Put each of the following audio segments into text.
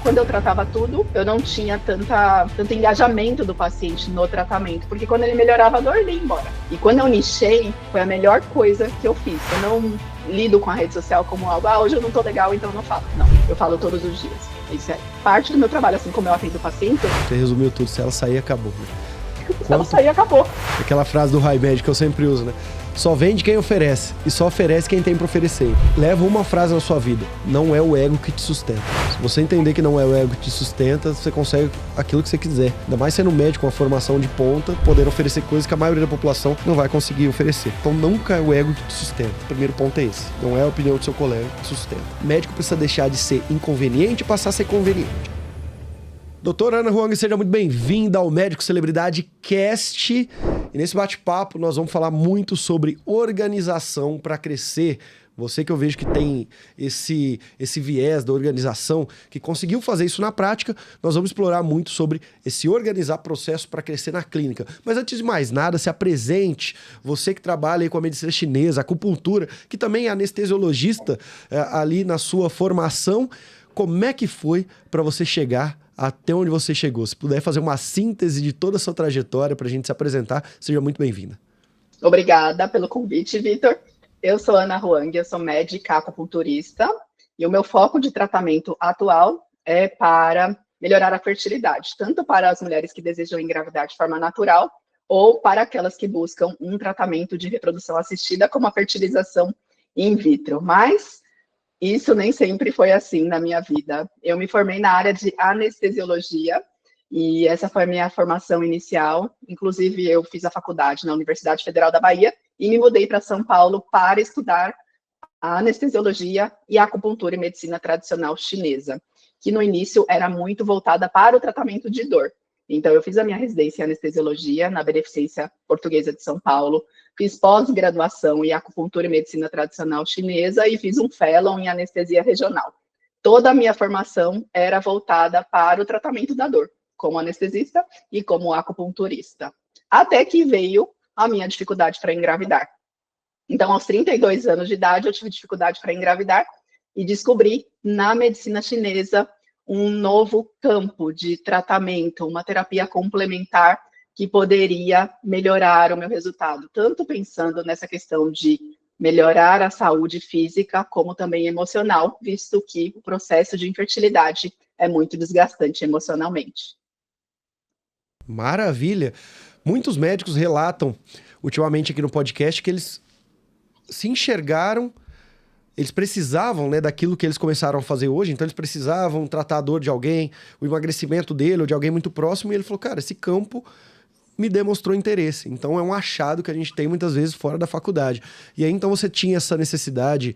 quando eu tratava tudo, eu não tinha tanto engajamento do paciente no tratamento, porque quando ele melhorava a dor, ele ia embora. E quando eu nichei, foi a melhor coisa que eu fiz. Eu não lido com a rede social como algo, hoje eu não tô legal, então eu não falo. Não, eu falo todos os dias. Isso é parte do meu trabalho, assim como eu atendo o paciente. Você resumiu tudo, se ela sair, acabou, né? Se ela sair, acabou. Aquela frase do High que eu sempre uso, né? Só vende quem oferece e só oferece quem tem para oferecer. Leva uma frase na sua vida: não é o ego que te sustenta. Se você entender que não é o ego que te sustenta, você consegue aquilo que você quiser. Ainda mais sendo médico com uma formação de ponta, poder oferecer coisas que a maioria da população não vai conseguir oferecer. Então nunca é o ego que te sustenta. O primeiro ponto é esse. Não é a opinião do seu colega que te sustenta. O médico precisa deixar de ser inconveniente e passar a ser conveniente. Doutora Ana Huang, seja muito bem-vinda ao Médico Celebridade Cast. E nesse bate-papo nós vamos falar muito sobre organização para crescer. Você que eu vejo que tem esse viés da organização, que conseguiu fazer isso na prática, nós vamos explorar muito sobre esse organizar processo para crescer na clínica. Mas antes de mais nada, se apresente. Você que trabalha aí com a medicina chinesa, acupuntura, que também é anestesiologista ali na sua formação, como é que foi para você chegar até onde você chegou? Se puder fazer uma síntese de toda a sua trajetória para a gente se apresentar, seja muito bem-vinda. Obrigada pelo convite, Vitor. Eu sou Ana Huang, eu sou médica acupunturista e o meu foco de tratamento atual é para melhorar a fertilidade, tanto para as mulheres que desejam engravidar de forma natural ou para aquelas que buscam um tratamento de reprodução assistida, como a fertilização in vitro. Mas isso nem sempre foi assim na minha vida. Eu me formei na área de anestesiologia e essa foi a minha formação inicial. Inclusive, eu fiz a faculdade na Universidade Federal da Bahia e me mudei para São Paulo para estudar a anestesiologia e a acupuntura e medicina tradicional chinesa, que no início era muito voltada para o tratamento de dor. Então, eu fiz a minha residência em anestesiologia na Beneficência Portuguesa de São Paulo, fiz pós-graduação em acupuntura e medicina tradicional chinesa e fiz um fellow em anestesia regional. Toda a minha formação era voltada para o tratamento da dor, como anestesista e como acupunturista. Até que veio a minha dificuldade para engravidar. Então, aos 32 anos de idade, eu tive dificuldade para engravidar e descobri na medicina chinesa um novo campo de tratamento, uma terapia complementar que poderia melhorar o meu resultado, tanto pensando nessa questão de melhorar a saúde física, como também emocional, visto que o processo de infertilidade é muito desgastante emocionalmente. Maravilha! Muitos médicos relatam, ultimamente aqui no podcast, que eles se enxergaram, eles precisavam, né, daquilo que eles começaram a fazer hoje, então eles precisavam tratar a dor de alguém, o emagrecimento dele ou de alguém muito próximo, e ele falou, cara, esse campo me demonstrou interesse. Então é um achado que a gente tem muitas vezes fora da faculdade. E aí então você tinha essa necessidade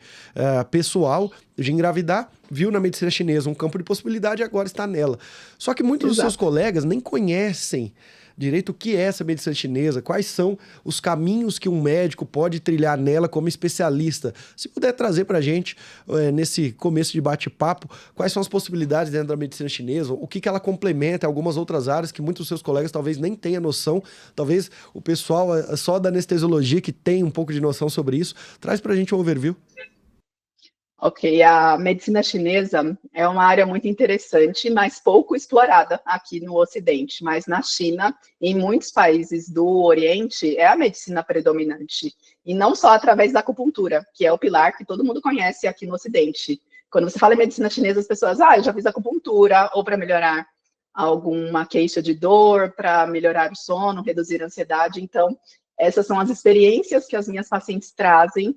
pessoal de engravidar, viu na medicina chinesa um campo de possibilidade e agora está nela. Só que muitos dos seus colegas nem conhecem direito o que é essa medicina chinesa, quais são os caminhos que um médico pode trilhar nela como especialista. Se puder trazer para a gente, nesse começo de bate-papo, quais são as possibilidades dentro da medicina chinesa, o que ela complementa em algumas outras áreas que muitos dos seus colegas talvez nem tenham noção, talvez o pessoal só da anestesiologia que tem um pouco de noção sobre isso. Traz para a gente um overview. Ok, a medicina chinesa é uma área muito interessante, mas pouco explorada aqui no Ocidente. Mas na China, em muitos países do Oriente, é a medicina predominante. E não só através da acupuntura, que é o pilar que todo mundo conhece aqui no Ocidente. Quando você fala em medicina chinesa, as pessoas, eu já fiz acupuntura, ou para melhorar alguma queixa de dor, para melhorar o sono, reduzir a ansiedade. Então, essas são as experiências que as minhas pacientes trazem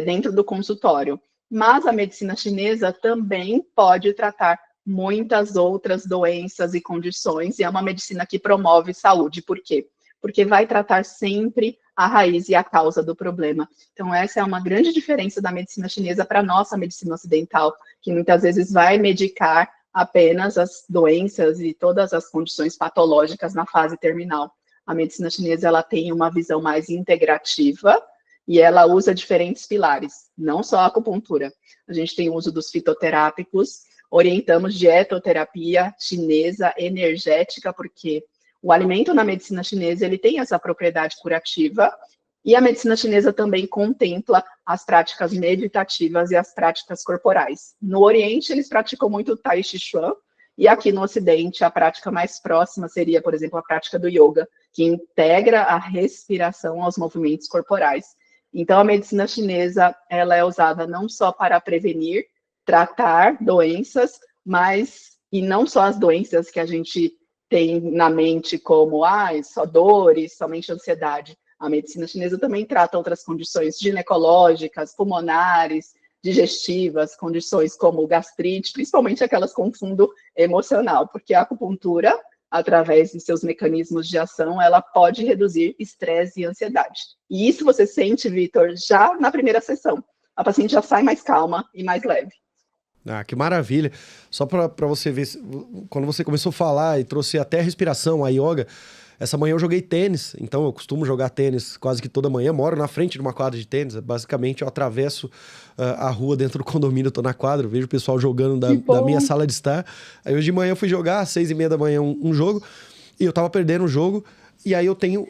dentro do consultório. Mas a medicina chinesa também pode tratar muitas outras doenças e condições, e é uma medicina que promove saúde. Por quê? Porque vai tratar sempre a raiz e a causa do problema. Então, essa é uma grande diferença da medicina chinesa para a nossa medicina ocidental, que muitas vezes vai medicar apenas as doenças e todas as condições patológicas na fase terminal. A medicina chinesa ela tem uma visão mais integrativa, e ela usa diferentes pilares, não só a acupuntura. A gente tem o uso dos fitoterápicos, orientamos dietoterapia chinesa energética, porque o alimento na medicina chinesa ele tem essa propriedade curativa, e a medicina chinesa também contempla as práticas meditativas e as práticas corporais. No Oriente, eles praticam muito o Tai Chi Chuan, E aqui no Ocidente, a prática mais próxima seria, por exemplo, a prática do yoga, que integra a respiração aos movimentos corporais. Então, a medicina chinesa, ela é usada não só para prevenir, tratar doenças, mas, e não só as doenças que a gente tem na mente como, só dores, somente ansiedade. A medicina chinesa também trata outras condições ginecológicas, pulmonares, digestivas, condições como gastrite, principalmente aquelas com fundo emocional, porque a acupuntura, através de seus mecanismos de ação, ela pode reduzir estresse e ansiedade. E isso você sente, Vitor, já na primeira sessão. A paciente já sai mais calma e mais leve. Ah, que maravilha. Só para você ver, quando você começou a falar e trouxe até a respiração, a yoga, essa manhã eu joguei tênis, então eu costumo jogar tênis quase que toda manhã, moro na frente de uma quadra de tênis, basicamente eu atravesso a rua dentro do condomínio, eu tô na quadra, eu vejo o pessoal jogando da minha sala de estar. Aí hoje de manhã eu fui jogar, às 6h30 da manhã, um jogo, e eu tava perdendo o jogo, e aí eu tenho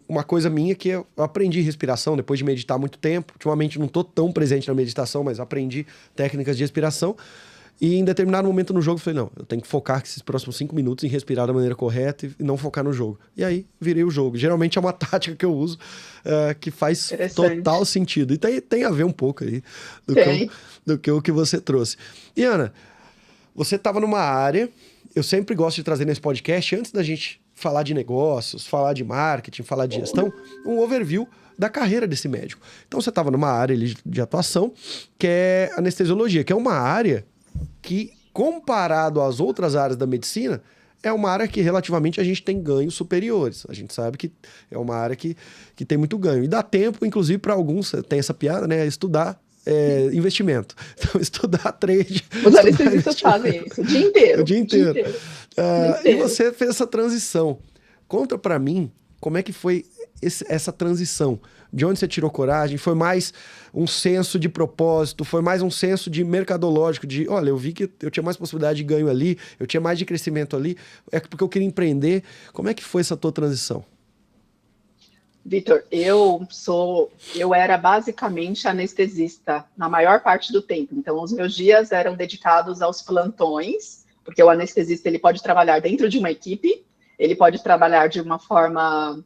uma coisa minha que eu aprendi respiração, depois de meditar muito tempo, ultimamente não tô tão presente na meditação, mas aprendi técnicas de respiração. E em determinado momento no jogo eu falei, não, eu tenho que focar esses próximos 5 minutos em respirar da maneira correta e não focar no jogo. E aí, virei o jogo. Geralmente é uma tática que eu uso que faz total sentido. E tem a ver um pouco aí do que o que você trouxe. E Ana, você estava numa área, eu sempre gosto de trazer nesse podcast, antes da gente falar de negócios, falar de marketing, falar de gestão, um overview da carreira desse médico. Então você estava numa área de atuação, que é anestesiologia, que é uma área que, comparado às outras áreas da medicina, é uma área que relativamente a gente tem ganhos superiores. A gente sabe que é uma área que tem muito ganho. E dá tempo, inclusive, para alguns, tem essa piada, né? Estudar investimento. Então, estudar trade. Os anestesistas fazem isso o dia inteiro. O dia inteiro. E você fez essa transição. Conta para mim como é que foi essa transição. De onde você tirou coragem? Foi mais um senso de propósito? Foi mais um senso de mercadológico? De, olha, eu vi que eu tinha mais possibilidade de ganho ali, eu tinha mais de crescimento ali, é porque eu queria empreender. Como é que foi essa tua transição? Vitor, eu era basicamente anestesista na maior parte do tempo. Então, os meus dias eram dedicados aos plantões, porque o anestesista ele pode trabalhar dentro de uma equipe, ele pode trabalhar de uma forma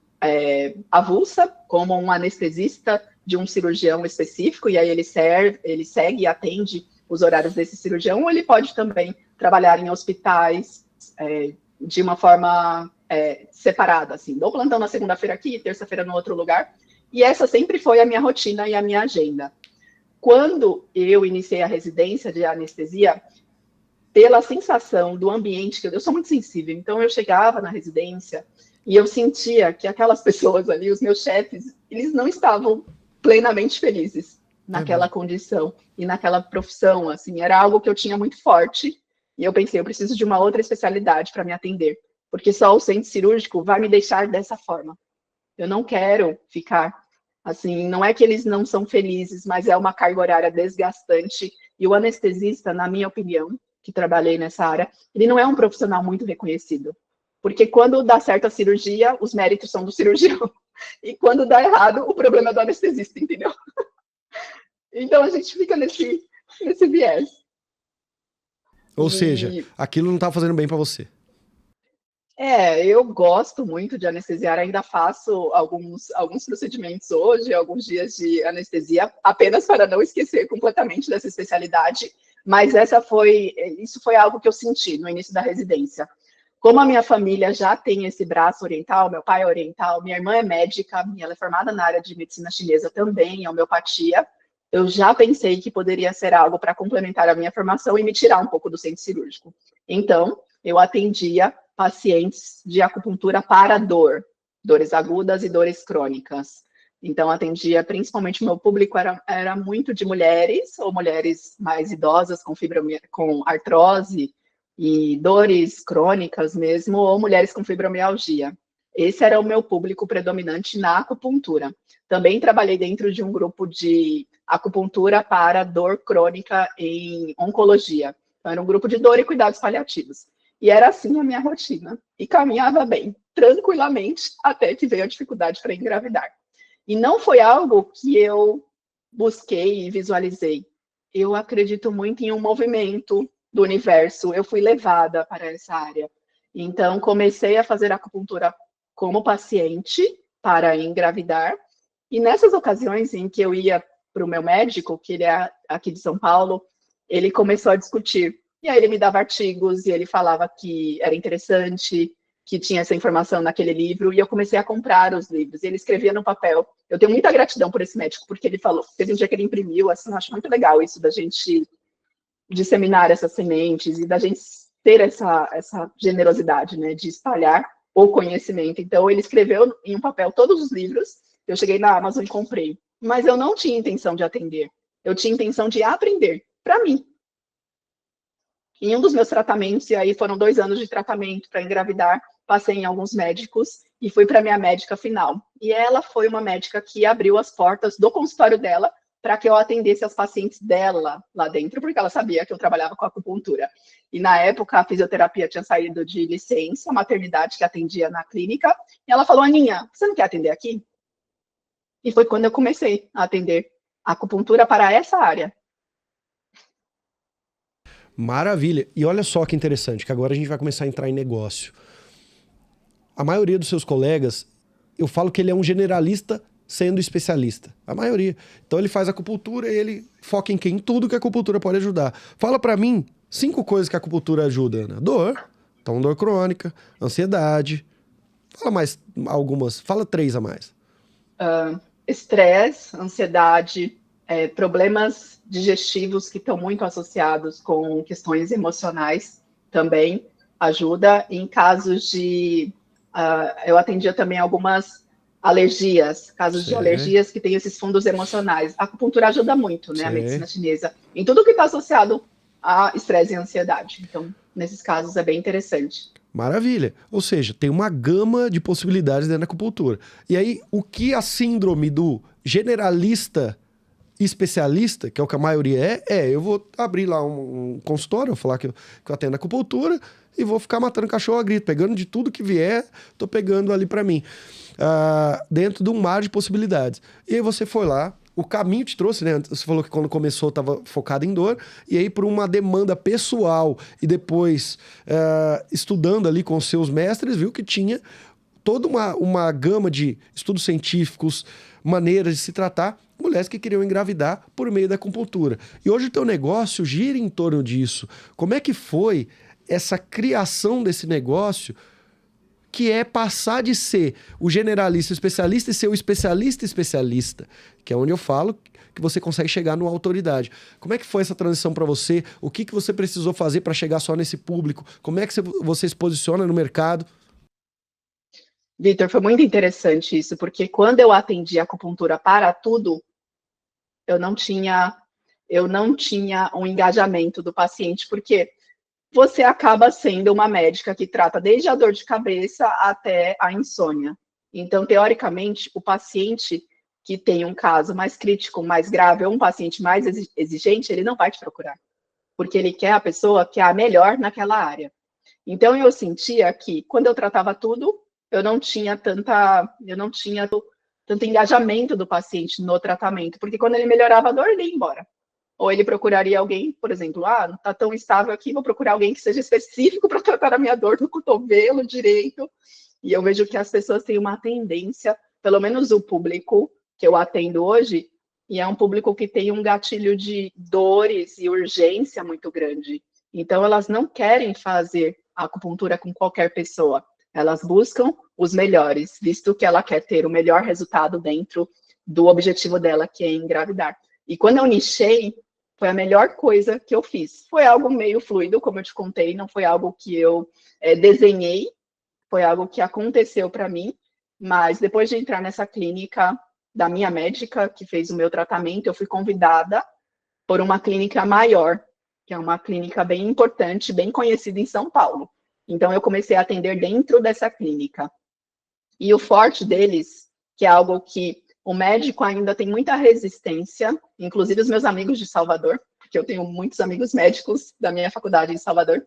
avulsa, como um anestesista de um cirurgião específico, e aí ele segue e atende os horários desse cirurgião, ou ele pode também trabalhar em hospitais de uma forma separada, assim, dou plantão na segunda-feira aqui, terça-feira no outro lugar, e essa sempre foi a minha rotina e a minha agenda. Quando eu iniciei a residência de anestesia, pela sensação do ambiente, que eu sou muito sensível, então eu chegava na residência e eu sentia que aquelas pessoas ali, os meus chefes, eles não estavam plenamente felizes naquela condição e naquela profissão, assim, era algo que eu tinha muito forte, e eu pensei, eu preciso de uma outra especialidade para me atender, porque só o centro cirúrgico vai me deixar dessa forma. Eu não quero ficar, assim, não é que eles não são felizes, mas é uma carga horária desgastante, e o anestesista, na minha opinião, que trabalhei nessa área, ele não é um profissional muito reconhecido. Porque quando dá certo a cirurgia, os méritos são do cirurgião. E quando dá errado, o problema é do anestesista, entendeu? Então a gente fica nesse viés. Ou seja, aquilo não tá fazendo bem para você. Eu gosto muito de anestesiar, ainda faço alguns procedimentos hoje, alguns dias de anestesia, apenas para não esquecer completamente dessa especialidade, mas isso foi algo que eu senti no início da residência. Como a minha família já tem esse braço oriental, meu pai é oriental, minha irmã é médica, ela é formada na área de medicina chinesa também, homeopatia, eu já pensei que poderia ser algo para complementar a minha formação e me tirar um pouco do centro cirúrgico. Então, eu atendia pacientes de acupuntura para dores agudas e dores crônicas. Então, atendia principalmente, o meu público era muito de mulheres, ou mulheres mais idosas com artrose, e dores crônicas mesmo, ou mulheres com fibromialgia. Esse era o meu público predominante na acupuntura. Também trabalhei dentro de um grupo de acupuntura para dor crônica em oncologia. Então, era um grupo de dor e cuidados paliativos. E era assim a minha rotina. E caminhava bem, tranquilamente, até que veio a dificuldade para engravidar. E não foi algo que eu busquei e visualizei. Eu acredito muito em um movimento, do universo, eu fui levada para essa área. Então, comecei a fazer acupuntura como paciente para engravidar. E nessas ocasiões em que eu ia para o meu médico, que ele é aqui de São Paulo, ele começou a discutir. E aí ele me dava artigos e ele falava que era interessante, que tinha essa informação naquele livro, e eu comecei a comprar os livros. E ele escrevia no papel. Eu tenho muita gratidão por esse médico, porque ele falou, teve um dia que ele imprimiu, assim, eu acho muito legal isso da gente disseminar essas sementes e da gente ter essa generosidade, né, de espalhar o conhecimento. Então, ele escreveu em um papel todos os livros, eu cheguei na Amazon e comprei. Mas eu não tinha intenção de atender, eu tinha intenção de aprender, para mim. Em um dos meus tratamentos, e aí foram 2 anos de tratamento para engravidar, passei em alguns médicos e fui para minha médica final. E ela foi uma médica que abriu as portas do consultório dela para que eu atendesse as pacientes dela lá dentro, porque ela sabia que eu trabalhava com acupuntura. E na época a fisioterapia tinha saído de licença, a maternidade que atendia na clínica, e ela falou, Aninha, você não quer atender aqui? E foi quando eu comecei a atender acupuntura para essa área. Maravilha. E olha só que interessante, que agora a gente vai começar a entrar em negócio. A maioria dos seus colegas, eu falo que ele é um generalista sendo especialista. A maioria. Então ele faz acupuntura e ele foca em quem? Em tudo que a acupuntura pode ajudar. Fala pra mim 5 coisas que a acupuntura ajuda, Ana. Dor. Então, dor crônica, ansiedade. Fala mais algumas. Fala 3 a mais. Estresse, ansiedade, problemas digestivos que estão muito associados com questões emocionais também ajuda. Em casos de... eu atendia também algumas alergias, casos de alergias que têm esses fundos emocionais. A acupuntura ajuda muito, né, a medicina chinesa, em tudo que está associado a estresse e ansiedade. Então, nesses casos é bem interessante. Maravilha. Ou seja, tem uma gama de possibilidades dentro da acupuntura. E aí, o que a síndrome do generalista especialista, que é o que a maioria eu vou abrir lá um consultório, vou falar que eu atendo acupuntura e vou ficar matando cachorro a grito, pegando de tudo que vier, tô pegando ali pra mim. Dentro de um mar de possibilidades. E aí você foi lá, o caminho te trouxe, né? Você falou que quando começou estava focado em dor, e aí por uma demanda pessoal e depois estudando ali com os seus mestres, viu que tinha toda uma gama de estudos científicos, maneiras de se tratar, mulheres que queriam engravidar por meio da acupuntura. E hoje o teu negócio gira em torno disso. Como é que foi essa criação desse negócio, que é passar de ser o generalista especialista e ser o especialista, que é onde eu falo que você consegue chegar numa autoridade. Como é que foi essa transição para você? O que você precisou fazer para chegar só nesse público? Como é que você se posiciona no mercado? Vitor, foi muito interessante isso, porque quando eu atendi a acupuntura para tudo, eu não tinha um engajamento do paciente, porque você acaba sendo uma médica que trata desde a dor de cabeça até a insônia. Então, teoricamente, o paciente que tem um caso mais crítico, mais grave, ou um paciente mais exigente, ele não vai te procurar, porque ele quer a pessoa que é a melhor naquela área. Então, eu sentia que, quando eu tratava tudo, eu não tinha tanto engajamento do paciente no tratamento, porque quando ele melhorava a dor, ele ia embora. Ou ele procuraria alguém, por exemplo, não está tão estável aqui, vou procurar alguém que seja específico para tratar a minha dor no cotovelo direito. E eu vejo que as pessoas têm uma tendência, pelo menos o público que eu atendo hoje, e é um público que tem um gatilho de dores e urgência muito grande. Então, elas não querem fazer a acupuntura com qualquer pessoa. Elas buscam os melhores, visto que ela quer ter o melhor resultado dentro do objetivo dela, que é engravidar. E quando eu nichei, foi a melhor coisa que eu fiz. Foi algo meio fluido, como eu te contei, não foi algo que eu desenhei, foi algo que aconteceu para mim, mas depois de entrar nessa clínica da minha médica, que fez o meu tratamento, eu fui convidada por uma clínica maior, que é uma clínica bem importante, bem conhecida em São Paulo. Então, eu comecei a atender dentro dessa clínica. E o forte deles, que é algo que o médico ainda tem muita resistência, inclusive os meus amigos de Salvador, porque eu tenho muitos amigos médicos da minha faculdade em Salvador,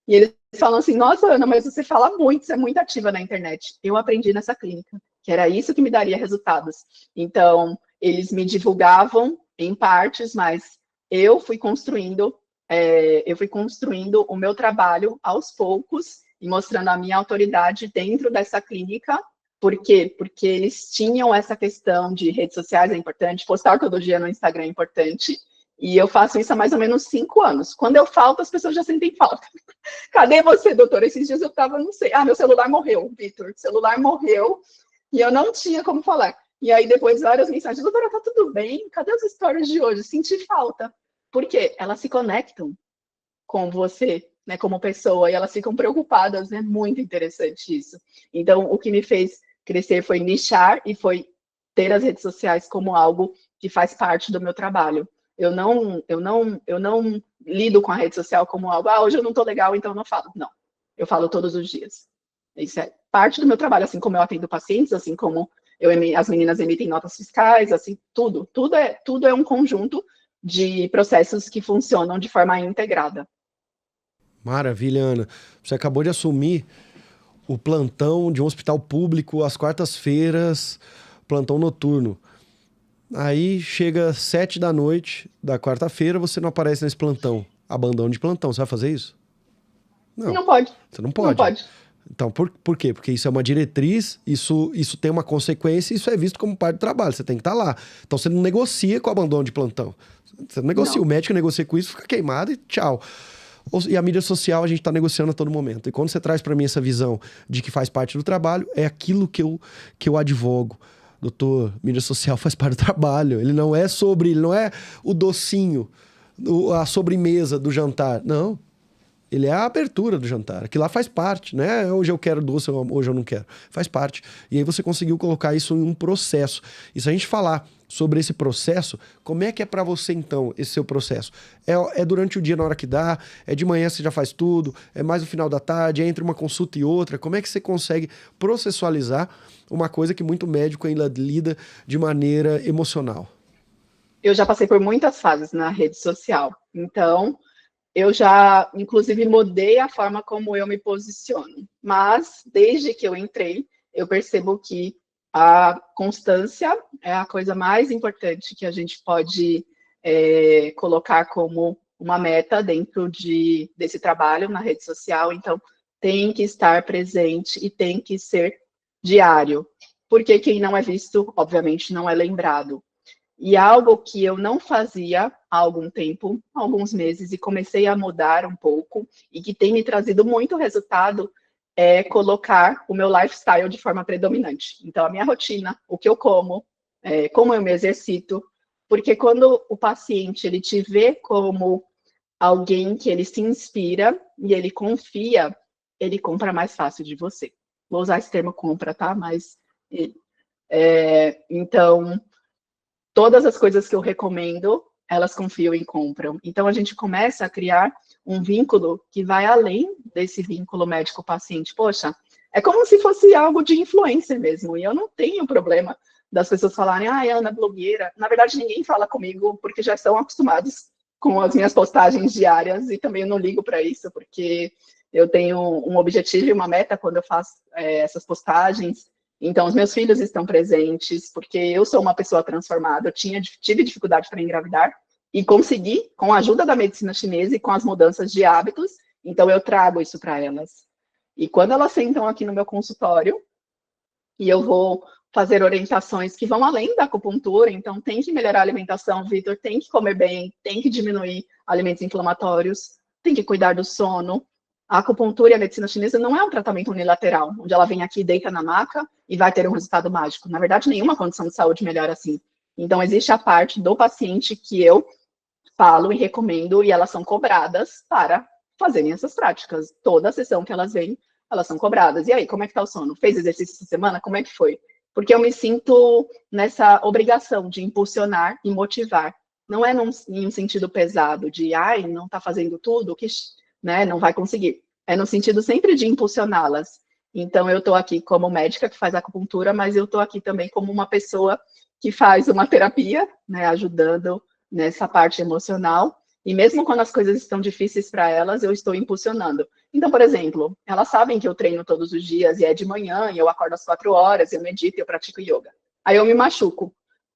e eles falam assim, nossa, Ana, mas você fala muito, você é muito ativa na internet. Eu aprendi nessa clínica, que era isso que me daria resultados. Então, eles me divulgavam em partes, mas eu fui construindo eu fui construindo o meu trabalho aos poucos e mostrando a minha autoridade dentro dessa clínica. Por quê? Porque eles tinham essa questão de redes sociais é importante, postar todo dia no Instagram é importante, e eu faço isso há mais ou menos 5 anos. Quando eu falto, as pessoas já sentem falta. Cadê você, doutora? Esses dias eu estava, não sei, meu celular morreu, Vitor, o celular morreu, e eu não tinha como falar. E aí depois várias mensagens, doutora, tá tudo bem? Cadê as stories de hoje? Senti falta. Por quê? Elas se conectam com você, né, como pessoa, e elas ficam preocupadas, é muito interessante isso. Então, o que me fez crescer foi nichar e foi ter as redes sociais como algo que faz parte do meu trabalho. Eu não lido com a rede social como algo, hoje eu não tô legal, então eu não falo. Não, eu falo todos os dias. Isso é parte do meu trabalho, assim como eu atendo pacientes, assim como as meninas emitem notas fiscais, assim, tudo é um conjunto de processos que funcionam de forma integrada. Maravilha, Ana. Você acabou de assumir o plantão de um hospital público às quartas-feiras, plantão noturno. Aí chega 7 da noite da quarta-feira, você não aparece nesse plantão. Abandono de plantão. Você vai fazer isso? Não pode. Você não pode. Não pode. Então, por quê? Porque isso é uma diretriz, isso tem uma consequência, isso é visto como parte do trabalho, você tem que estar lá. Então, você não negocia com o abandono de plantão. Você não negocia, não. O médico negocia com isso, fica queimado e tchau. E a mídia social a gente está negociando a todo momento. E quando você traz para mim essa visão de que faz parte do trabalho, é aquilo que eu advogo. Doutor, mídia social faz parte do trabalho. Ele não é o docinho, a sobremesa do jantar. Não. Ele é a abertura do jantar. Aquilo lá faz parte, né? Hoje eu quero doce, hoje eu não quero. Faz parte. E aí você conseguiu colocar isso em um processo. E se a gente falar sobre esse processo, como é que é para você, então, esse seu processo? É durante o dia, na hora que dá? É de manhã você já faz tudo? É mais no final da tarde? É entre uma consulta e outra? Como é que você consegue processualizar uma coisa que muito médico ainda lida de maneira emocional? Eu já passei por muitas fases na rede social. Então, eu já, inclusive, mudei a forma como eu me posiciono. Mas, desde que eu entrei, eu percebo que a constância é a coisa mais importante que a gente pode colocar como uma meta dentro desse trabalho na rede social. Então, tem que estar presente e tem que ser diário. Porque quem não é visto, obviamente, não é lembrado. E algo que eu não fazia há algum tempo, alguns meses, e comecei a mudar um pouco, e que tem me trazido muito resultado, é colocar o meu lifestyle de forma predominante. Então, a minha rotina, o que eu como, como eu me exercito, porque quando o paciente ele te vê como alguém que ele se inspira e ele confia, ele compra mais fácil de você. Vou usar esse termo compra, tá? Mas, então, todas as coisas que eu recomendo, elas confiam e compram. Então, a gente começa a criar um vínculo que vai além desse vínculo médico-paciente. Poxa, é como se fosse algo de influencer mesmo. E eu não tenho problema das pessoas falarem, Ana, blogueira. Na verdade, ninguém fala comigo, porque já estão acostumados com as minhas postagens diárias. E também eu não ligo para isso, porque eu tenho um objetivo e uma meta quando eu faço essas postagens. Então, os meus filhos estão presentes, porque eu sou uma pessoa transformada, eu tive dificuldade para engravidar, e consegui, com a ajuda da medicina chinesa e com as mudanças de hábitos, então eu trago isso para elas. E quando elas sentam aqui no meu consultório, e eu vou fazer orientações que vão além da acupuntura, então tem que melhorar a alimentação, Vitor, tem que comer bem, tem que diminuir alimentos inflamatórios, tem que cuidar do sono. A acupuntura e a medicina chinesa não é um tratamento unilateral, onde ela vem aqui, deita na maca e vai ter um resultado mágico. Na verdade, nenhuma condição de saúde melhora assim. Então, existe a parte do paciente que eu falo e recomendo, e elas são cobradas para fazerem essas práticas. Toda a sessão que elas vêm, elas são cobradas. E aí, como é que tá o sono? Fez exercício essa semana? Como é que foi? Porque eu me sinto nessa obrigação de impulsionar e motivar. Não é em um sentido pesado, de, não tá fazendo tudo, que não vai conseguir. É no sentido sempre de impulsioná-las. Então, eu estou aqui como médica que faz acupuntura, mas eu estou aqui também como uma pessoa que faz uma terapia, ajudando nessa parte emocional. E mesmo quando as coisas estão difíceis para elas, eu estou impulsionando. Então, por exemplo, elas sabem que eu treino todos os dias, e é de manhã, e eu acordo às 4 horas, eu medito, eu pratico yoga. Aí eu me machuco,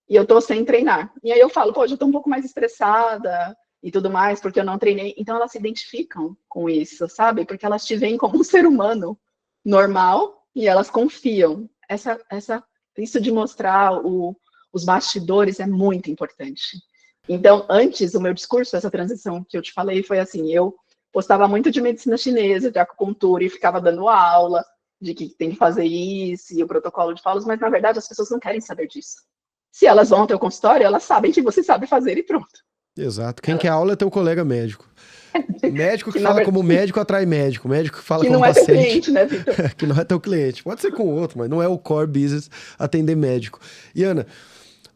e eu estou sem treinar. E aí eu falo, hoje eu estou um pouco mais estressada, e tudo mais, porque eu não treinei. Então elas se identificam com isso, sabe? Porque elas te veem como um ser humano normal e elas confiam. Isso de mostrar os bastidores é muito importante. Então, antes, o meu discurso, essa transição que eu te falei, foi assim, eu postava muito de medicina chinesa, de acupuntura, e ficava dando aula de que tem que fazer isso, e o protocolo de falas, mas, na verdade, as pessoas não querem saber disso. Se elas vão ao teu consultório, elas sabem que você sabe fazer e pronto. Exato. Quem quer aula é teu colega médico. Médico que fala como médico atrai médico. Médico que fala como paciente. Que não é teu cliente, né, Vitor? Que não é teu cliente. Pode ser com outro, mas não é o core business atender médico. E, Ana,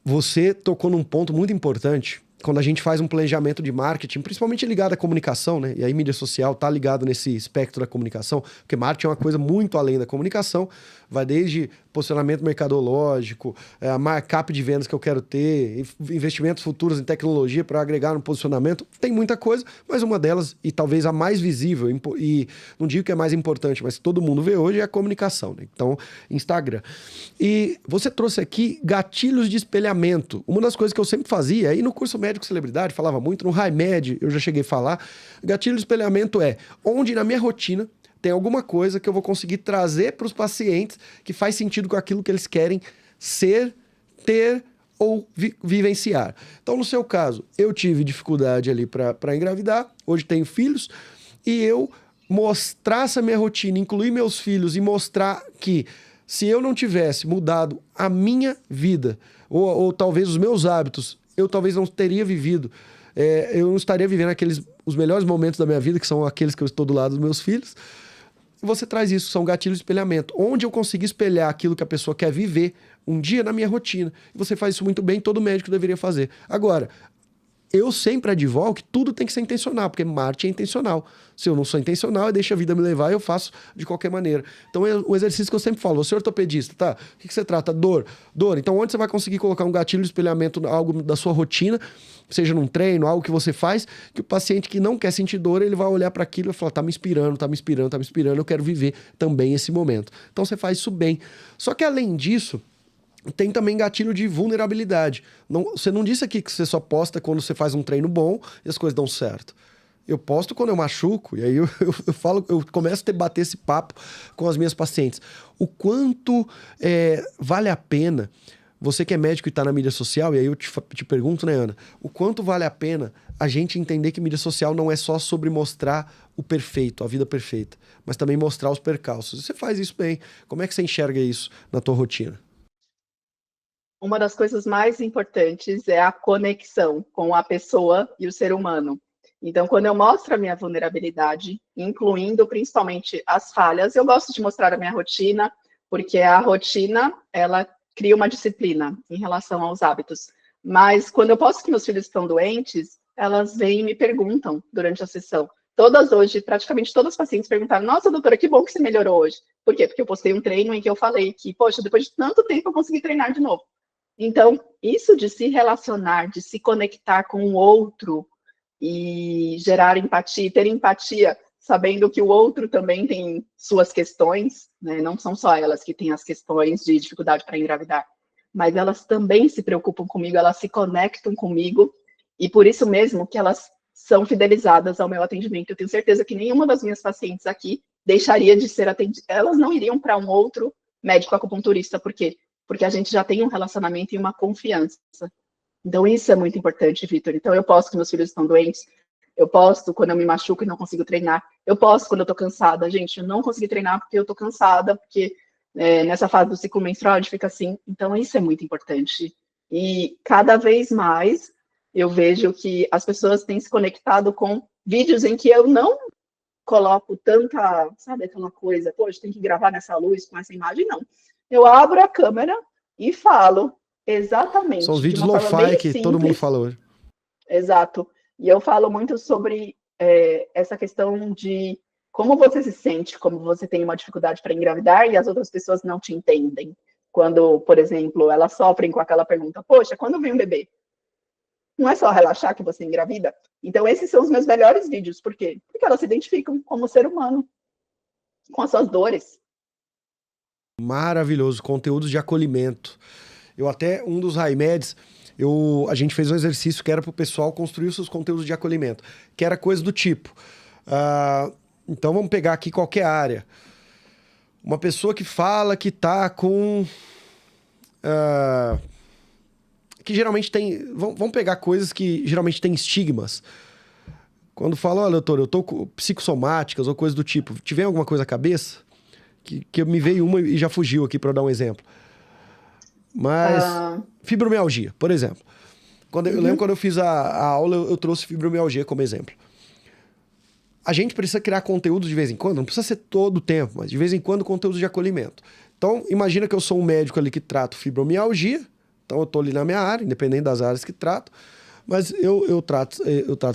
você tocou num ponto muito importante quando a gente faz um planejamento de marketing, principalmente ligado à comunicação, né? E aí mídia social tá ligado nesse espectro da comunicação, porque marketing é uma coisa muito além da comunicação, vai desde posicionamento mercadológico, a markup de vendas que eu quero ter, investimentos futuros em tecnologia para agregar no posicionamento, tem muita coisa, mas uma delas, e talvez a mais visível, e não digo que é mais importante, mas todo mundo vê hoje, é a comunicação, né? Então, Instagram. E você trouxe aqui gatilhos de espelhamento. Uma das coisas que eu sempre fazia, aí no curso Médico Celebridade, falava muito, no High Med, eu já cheguei a falar, gatilho de espelhamento é onde na minha rotina tem alguma coisa que eu vou conseguir trazer para os pacientes que faz sentido com aquilo que eles querem ser, ter ou vivenciar. Então, no seu caso, eu tive dificuldade ali para engravidar, hoje tenho filhos, e eu mostrar essa minha rotina, incluir meus filhos e mostrar que se eu não tivesse mudado a minha vida, ou talvez os meus hábitos, eu talvez não teria vivido, eu não estaria vivendo os melhores momentos da minha vida, que são aqueles que eu estou do lado dos meus filhos. Você traz isso, são gatilhos de espelhamento, onde eu consigo espelhar aquilo que a pessoa quer viver um dia na minha rotina. E você faz isso muito bem, todo médico deveria fazer. Agora, eu sempre advogo que tudo tem que ser intencional, porque marketing é intencional. Se eu não sou intencional, eu deixo a vida me levar e eu faço de qualquer maneira. Então, é o exercício que eu sempre falo. Você é ortopedista, tá? O que você trata? Dor. Dor. Então, onde você vai conseguir colocar um gatilho de espelhamento, algo da sua rotina, seja num treino, algo que você faz, que o paciente que não quer sentir dor, ele vai olhar para aquilo e vai falar, tá me inspirando, tá me inspirando, tá me inspirando, eu quero viver também esse momento. Então, você faz isso bem. Só que, além disso, tem também gatilho de vulnerabilidade. Você não disse aqui que você só posta quando você faz um treino bom e as coisas dão certo. Eu posto quando eu machuco, e aí eu começo a bater esse papo com as minhas pacientes. O quanto vale a pena, você que é médico e está na mídia social, e aí eu te pergunto, né, Ana, o quanto vale a pena a gente entender que mídia social não é só sobre mostrar o perfeito, a vida perfeita, mas também mostrar os percalços. Você faz isso bem. Como é que você enxerga isso na tua rotina? Uma das coisas mais importantes é a conexão com a pessoa e o ser humano. Então, quando eu mostro a minha vulnerabilidade, incluindo principalmente as falhas, eu gosto de mostrar a minha rotina, porque a rotina, ela cria uma disciplina em relação aos hábitos. Mas quando eu posto que meus filhos estão doentes, elas vêm e me perguntam durante a sessão. Todas hoje, praticamente todas as pacientes perguntaram, nossa, doutora, que bom que você melhorou hoje. Por quê? Porque eu postei um treino em que eu falei que, poxa, depois de tanto tempo eu consegui treinar de novo. Então, isso de se relacionar, de se conectar com o outro e gerar empatia, ter empatia, sabendo que o outro também tem suas questões, né? Não são só elas que têm as questões de dificuldade para engravidar, mas elas também se preocupam comigo, elas se conectam comigo, e por isso mesmo que elas são fidelizadas ao meu atendimento. Eu tenho certeza que nenhuma das minhas pacientes aqui deixaria de ser atendida, elas não iriam para um outro médico acupunturista, por quê? Porque a gente já tem um relacionamento e uma confiança. Então, isso é muito importante, Vitor. Então, eu posto que meus filhos estão doentes, eu posto quando eu me machuco e não consigo treinar, eu posto quando eu tô cansada. Gente, eu não consegui treinar porque eu tô cansada, porque nessa fase do ciclo menstrual a gente fica assim. Então, isso é muito importante. E cada vez mais eu vejo que as pessoas têm se conectado com vídeos em que eu não coloco tanta, sabe, aquela coisa, poxa, tem que gravar nessa luz, com essa imagem, não. Eu abro a câmera e falo exatamente. São os vídeos lo-fi que todo mundo fala hoje. Exato. E eu falo muito sobre essa questão de como você se sente, como você tem uma dificuldade para engravidar e as outras pessoas não te entendem. Quando, por exemplo, elas sofrem com aquela pergunta, poxa, quando vem um bebê? Não é só relaxar que você engravida? Então, esses são os meus melhores vídeos. Por quê? Porque elas se identificam como ser humano, com as suas dores. Maravilhoso, conteúdos de acolhimento. Eu até, um dos High Meds, a gente fez um exercício que era para o pessoal construir os seus conteúdos de acolhimento, que era coisa do tipo. Então vamos pegar aqui qualquer área. Uma pessoa que fala que tá com... que geralmente tem... Vamos pegar coisas que geralmente tem estigmas. Quando fala, olha, doutor, eu tô com psicossomáticas ou coisa do tipo. Tiver alguma coisa na cabeça? Que me veio uma e já fugiu aqui para dar um exemplo. Mas fibromialgia, por exemplo. Eu lembro quando eu fiz a aula, eu trouxe fibromialgia como exemplo. A gente precisa criar conteúdo de vez em quando, não precisa ser todo o tempo, mas de vez em quando conteúdo de acolhimento. Então, imagina que eu sou um médico ali que trato fibromialgia, então eu tô ali na minha área, independente das áreas que trato, mas eu trato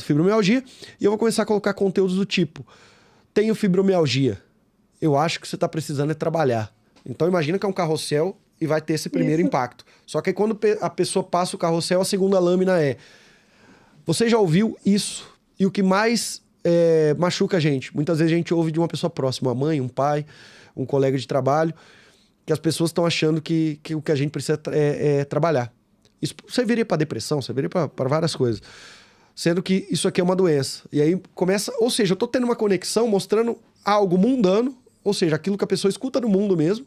fibromialgia e eu vou começar a colocar conteúdos do tipo: tenho fibromialgia, eu acho que você está precisando é trabalhar. Então imagina que é um carrossel e vai ter esse primeiro impacto. Só que aí quando a pessoa passa o carrossel, a segunda lâmina é: você já ouviu isso? E o que mais machuca a gente? Muitas vezes a gente ouve de uma pessoa próxima, uma mãe, um pai, um colega de trabalho, que as pessoas estão achando que o que a gente precisa é trabalhar. Isso serviria para depressão, serviria para várias coisas. Sendo que isso aqui é uma doença. E aí começa... Ou seja, eu estou tendo uma conexão mostrando algo mundano, ou seja, aquilo que a pessoa escuta no mundo mesmo,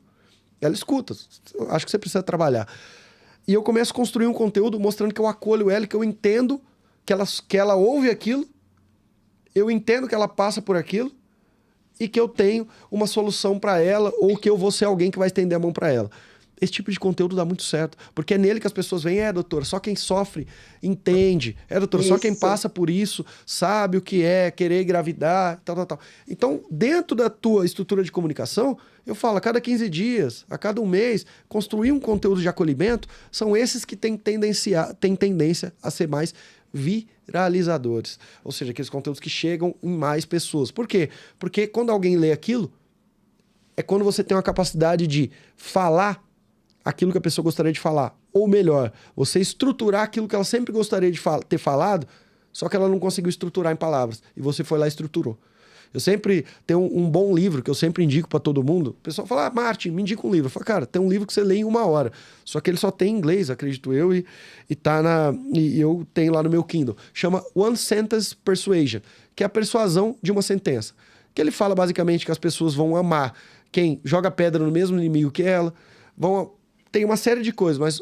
ela escuta. Eu acho que você precisa trabalhar. E eu começo a construir um conteúdo mostrando que eu acolho ela, que eu entendo que ela ouve aquilo, eu entendo que ela passa por aquilo e que eu tenho uma solução para ela, ou que eu vou ser alguém que vai estender a mão para ela. Esse tipo de conteúdo dá muito certo, porque é nele que as pessoas veem: doutor, só quem sofre entende, doutor, só quem passa por isso sabe o que é querer engravidar, tal. Então, dentro da tua estrutura de comunicação, eu falo, a cada 15 dias, a cada um mês, construir um conteúdo de acolhimento, são esses que têm tendência a ser mais viralizadores. Ou seja, aqueles conteúdos que chegam em mais pessoas. Por quê? Porque quando alguém lê aquilo, é quando você tem uma capacidade de falar aquilo que a pessoa gostaria de falar. Ou melhor, você estruturar aquilo que ela sempre gostaria de ter falado, só que ela não conseguiu estruturar em palavras. E você foi lá e estruturou. Eu sempre tenho um bom livro que eu sempre indico para todo mundo. O pessoal fala: Martin, me indica um livro. Eu falo: cara, tem um livro que você lê em 1 hora. Só que ele só tem em inglês, acredito eu, e eu tenho lá no meu Kindle. Chama One Sentence Persuasion, que é a persuasão de uma sentença. Que ele fala basicamente que as pessoas vão amar quem joga pedra no mesmo inimigo que ela, tem uma série de coisas, mas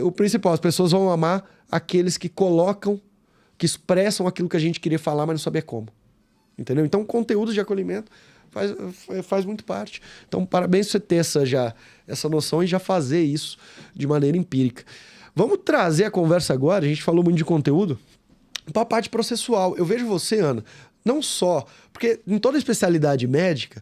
o principal, as pessoas vão amar aqueles que que expressam aquilo que a gente queria falar, mas não sabia como. Entendeu? Então, conteúdo de acolhimento faz muito parte. Então, parabéns por você ter essa noção e já fazer isso de maneira empírica. Vamos trazer a conversa agora, a gente falou muito de conteúdo, para a parte processual. Eu vejo você, Ana, não só... Porque em toda especialidade médica,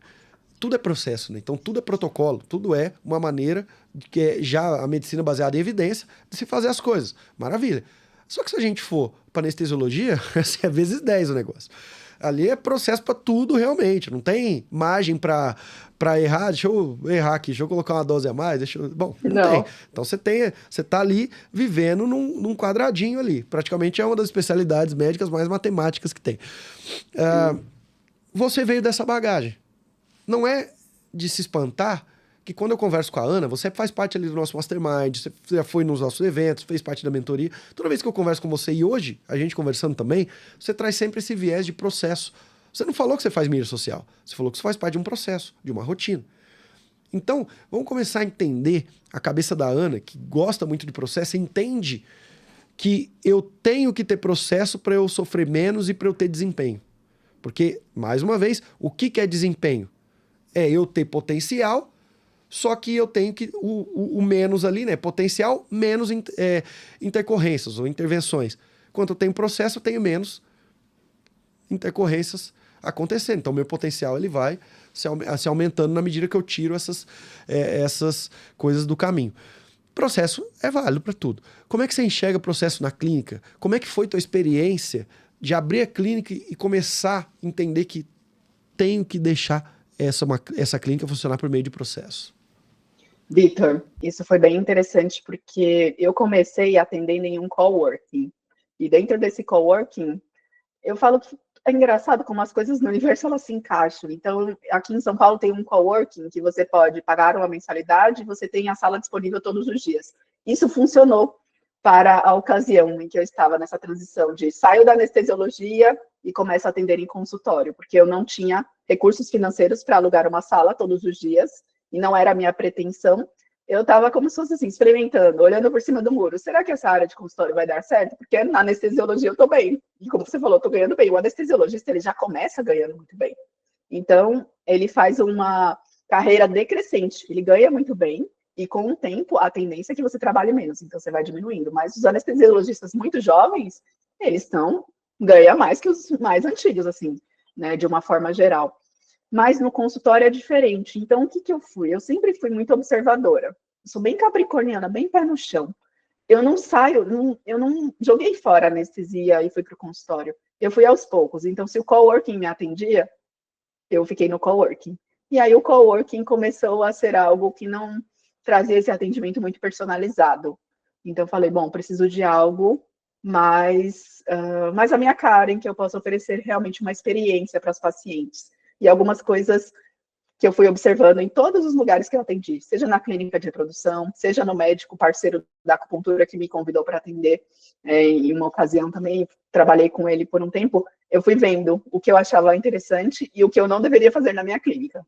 tudo é processo, né? Então tudo é protocolo, tudo é uma maneira que é já a medicina baseada em evidência de se fazer as coisas. Maravilha. Só que se a gente for para anestesiologia, assim, é vezes 10 o negócio. Ali é processo para tudo realmente, não tem margem para errar. Deixa eu errar aqui, deixa eu colocar uma dose a mais, bom, não tem. Então você tá ali vivendo num quadradinho ali. Praticamente é uma das especialidades médicas mais matemáticas que tem. Você veio dessa bagagem. Não é de se espantar que quando eu converso com a Ana, você faz parte ali do nosso mastermind, você já foi nos nossos eventos, fez parte da mentoria. Toda vez que eu converso com você, e hoje, a gente conversando também, você traz sempre esse viés de processo. Você não falou que você faz mídia social, você falou que você faz parte de um processo, de uma rotina. Então, vamos começar a entender a cabeça da Ana, que gosta muito de processo, entende que eu tenho que ter processo para eu sofrer menos e para eu ter desempenho. Porque, mais uma vez, o que é desempenho? É eu ter potencial, só que eu tenho que o menos ali, né? Potencial menos intercorrências ou intervenções. Quando eu tenho processo, eu tenho menos intercorrências acontecendo. Então, meu potencial ele vai se aumentando na medida que eu tiro essas coisas do caminho. Processo é válido para tudo. Como é que você enxerga o processo na clínica? Como é que foi tua experiência de abrir a clínica e começar a entender que tenho que deixar essa clínica funcionar por meio de processo? Vitor, isso foi bem interessante porque eu comecei atendendo em um coworking. E dentro desse coworking, eu falo que é engraçado como as coisas no universo elas se encaixam. Então, aqui em São Paulo tem um coworking que você pode pagar uma mensalidade e você tem a sala disponível todos os dias. Isso funcionou. para a ocasião em que eu estava nessa transição de saio da anestesiologia e começo a atender em consultório, porque eu não tinha recursos financeiros para alugar uma sala todos os dias, e não era a minha pretensão. Eu estava como se fosse assim, experimentando, olhando por cima do muro. Será que essa área de consultório vai dar certo? Porque na anestesiologia eu estou bem. E como você falou, eu estou ganhando bem. O anestesiologista, ele já começa ganhando muito bem. Então, ele faz uma carreira decrescente. Ele ganha muito bem, e com o tempo, a tendência é que você trabalhe menos, então você vai diminuindo. Mas os anestesiologistas muito jovens, eles ganham mais que os mais antigos, assim, né, de uma forma geral. Mas no consultório é diferente. Então, o que eu fui? Eu sempre fui muito observadora. Eu sou bem capricorniana, bem pé no chão. Eu não saio, eu não joguei fora a anestesia e fui para o consultório. Eu fui aos poucos. Então, se o coworking me atendia, eu fiquei no coworking. E aí o coworking começou a ser algo que não trazia esse atendimento muito personalizado. Então eu falei, bom, preciso de algo mais a minha cara, em que eu possa oferecer realmente uma experiência para os pacientes. E algumas coisas que eu fui observando em todos os lugares que eu atendi, seja na clínica de reprodução, seja no médico parceiro da acupuntura que me convidou para atender, em uma ocasião também, trabalhei com ele por um tempo, eu fui vendo o que eu achava interessante e o que eu não deveria fazer na minha clínica.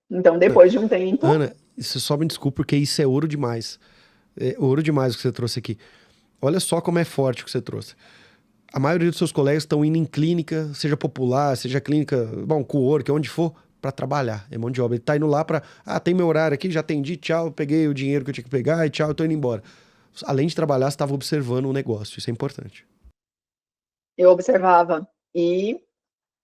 Então, depois de um tempo... Ana, você só me desculpa, porque isso é ouro demais. É ouro demais o que você trouxe aqui. Olha só como é forte o que você trouxe. A maioria dos seus colegas estão indo em clínica, seja popular, seja clínica, bom, cowork, onde for, para trabalhar, é mão de obra. Ele tá indo lá para, tem meu horário aqui, já atendi, tchau, peguei o dinheiro que eu tinha que pegar e tchau, eu tô indo embora. Além de trabalhar, você estava observando o negócio, isso é importante. Eu observava e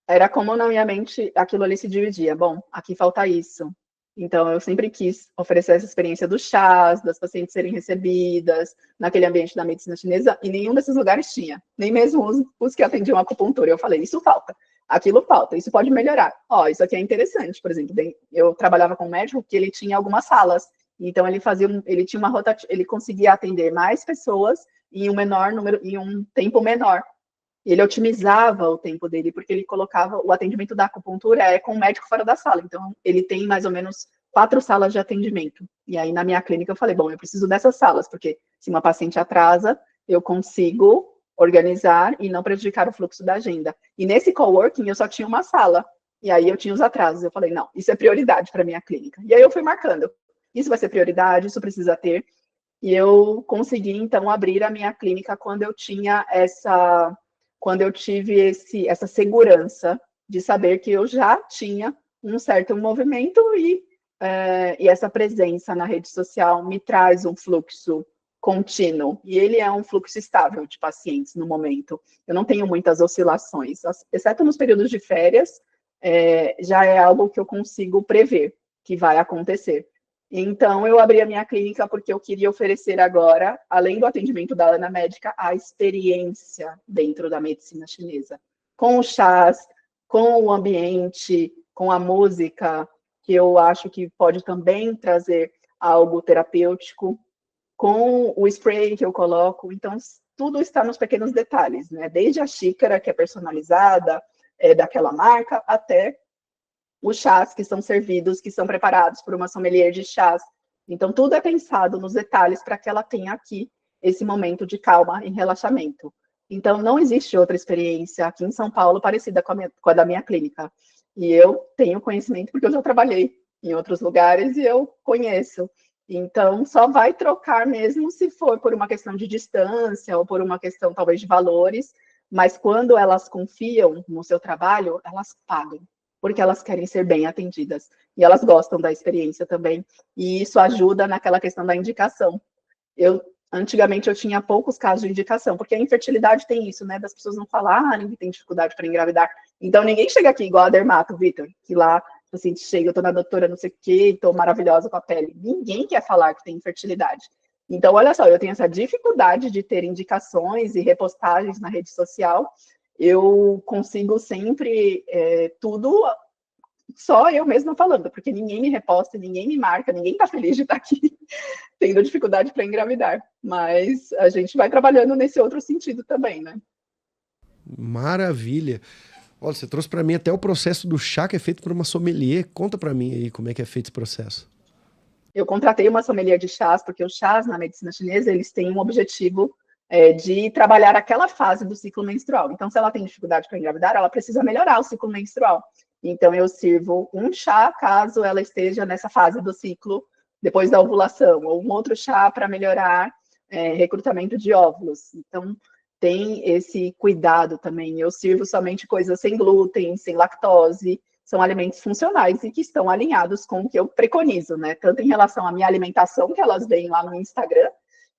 era como na minha mente aquilo ali se dividia. Bom, aqui falta isso. Então, eu sempre quis oferecer essa experiência dos chás, das pacientes serem recebidas naquele ambiente da medicina chinesa, e nenhum desses lugares tinha, nem mesmo os que atendiam acupuntura. Eu falei, isso falta, aquilo falta, isso pode melhorar. Ó, isso aqui é interessante, por exemplo, eu trabalhava com um médico que ele tinha algumas salas, então ele tinha ele conseguia atender mais pessoas em um menor número, em um tempo menor. Ele otimizava o tempo dele, porque ele colocava o atendimento da acupuntura com o médico fora da sala. Então, ele tem mais ou menos 4 salas de atendimento. E aí, na minha clínica, eu falei, bom, eu preciso dessas salas, porque se uma paciente atrasa, eu consigo organizar e não prejudicar o fluxo da agenda. E nesse coworking, eu só tinha uma sala. E aí, eu tinha os atrasos. Eu falei, não, isso é prioridade para a minha clínica. E aí, eu fui marcando. Isso vai ser prioridade, isso precisa ter. E eu consegui, então, abrir a minha clínica quando eu tinha quando eu tive essa segurança de saber que eu já tinha um certo movimento e essa presença na rede social me traz um fluxo contínuo, e ele é um fluxo estável de pacientes no momento. Eu não tenho muitas oscilações, exceto nos períodos de férias, já é algo que eu consigo prever que vai acontecer. Então, eu abri a minha clínica porque eu queria oferecer agora, além do atendimento da Ana Médica, a experiência dentro da medicina chinesa. Com os chás, com o ambiente, com a música, que eu acho que pode também trazer algo terapêutico, com o spray que eu coloco. Então, tudo está nos pequenos detalhes, né? Desde a xícara, que é personalizada, daquela marca, até os chás que são servidos, que são preparados por uma sommelier de chás. Então, tudo é pensado nos detalhes para que ela tenha aqui esse momento de calma e relaxamento. Então, não existe outra experiência aqui em São Paulo parecida com a da minha clínica. E eu tenho conhecimento porque eu já trabalhei em outros lugares e eu conheço. Então, só vai trocar mesmo se for por uma questão de distância ou por uma questão, talvez, de valores. Mas quando elas confiam no seu trabalho, elas pagam, porque elas querem ser bem atendidas. E elas gostam da experiência também. E isso ajuda naquela questão da indicação. Antigamente, eu tinha poucos casos de indicação, porque a infertilidade tem isso, né? Das pessoas não falarem que tem dificuldade para engravidar. Então, ninguém chega aqui igual a dermato, Vitor, que lá o paciente chega, eu tô na doutora não sei o quê, tô maravilhosa com a pele. Ninguém quer falar que tem infertilidade. Então, olha só, eu tenho essa dificuldade de ter indicações e repostagens na rede social. Eu consigo sempre tudo só eu mesma falando, porque ninguém me reposta, ninguém me marca, ninguém está feliz de estar aqui tendo dificuldade para engravidar. Mas a gente vai trabalhando nesse outro sentido também, né? Maravilha! Olha, você trouxe para mim até o processo do chá que é feito por uma sommelier. Conta para mim aí como é que é feito esse processo. Eu contratei uma sommelier de chás, porque os chás na medicina chinesa, eles têm um objetivo de trabalhar aquela fase do ciclo menstrual. Então, se ela tem dificuldade para engravidar, ela precisa melhorar o ciclo menstrual. Então, eu sirvo um chá caso ela esteja nessa fase do ciclo depois da ovulação, ou um outro chá para melhorar recrutamento de óvulos. Então, tem esse cuidado também. Eu sirvo somente coisas sem glúten, sem lactose, são alimentos funcionais e que estão alinhados com o que eu preconizo, né? Tanto em relação à minha alimentação, que elas veem lá no Instagram,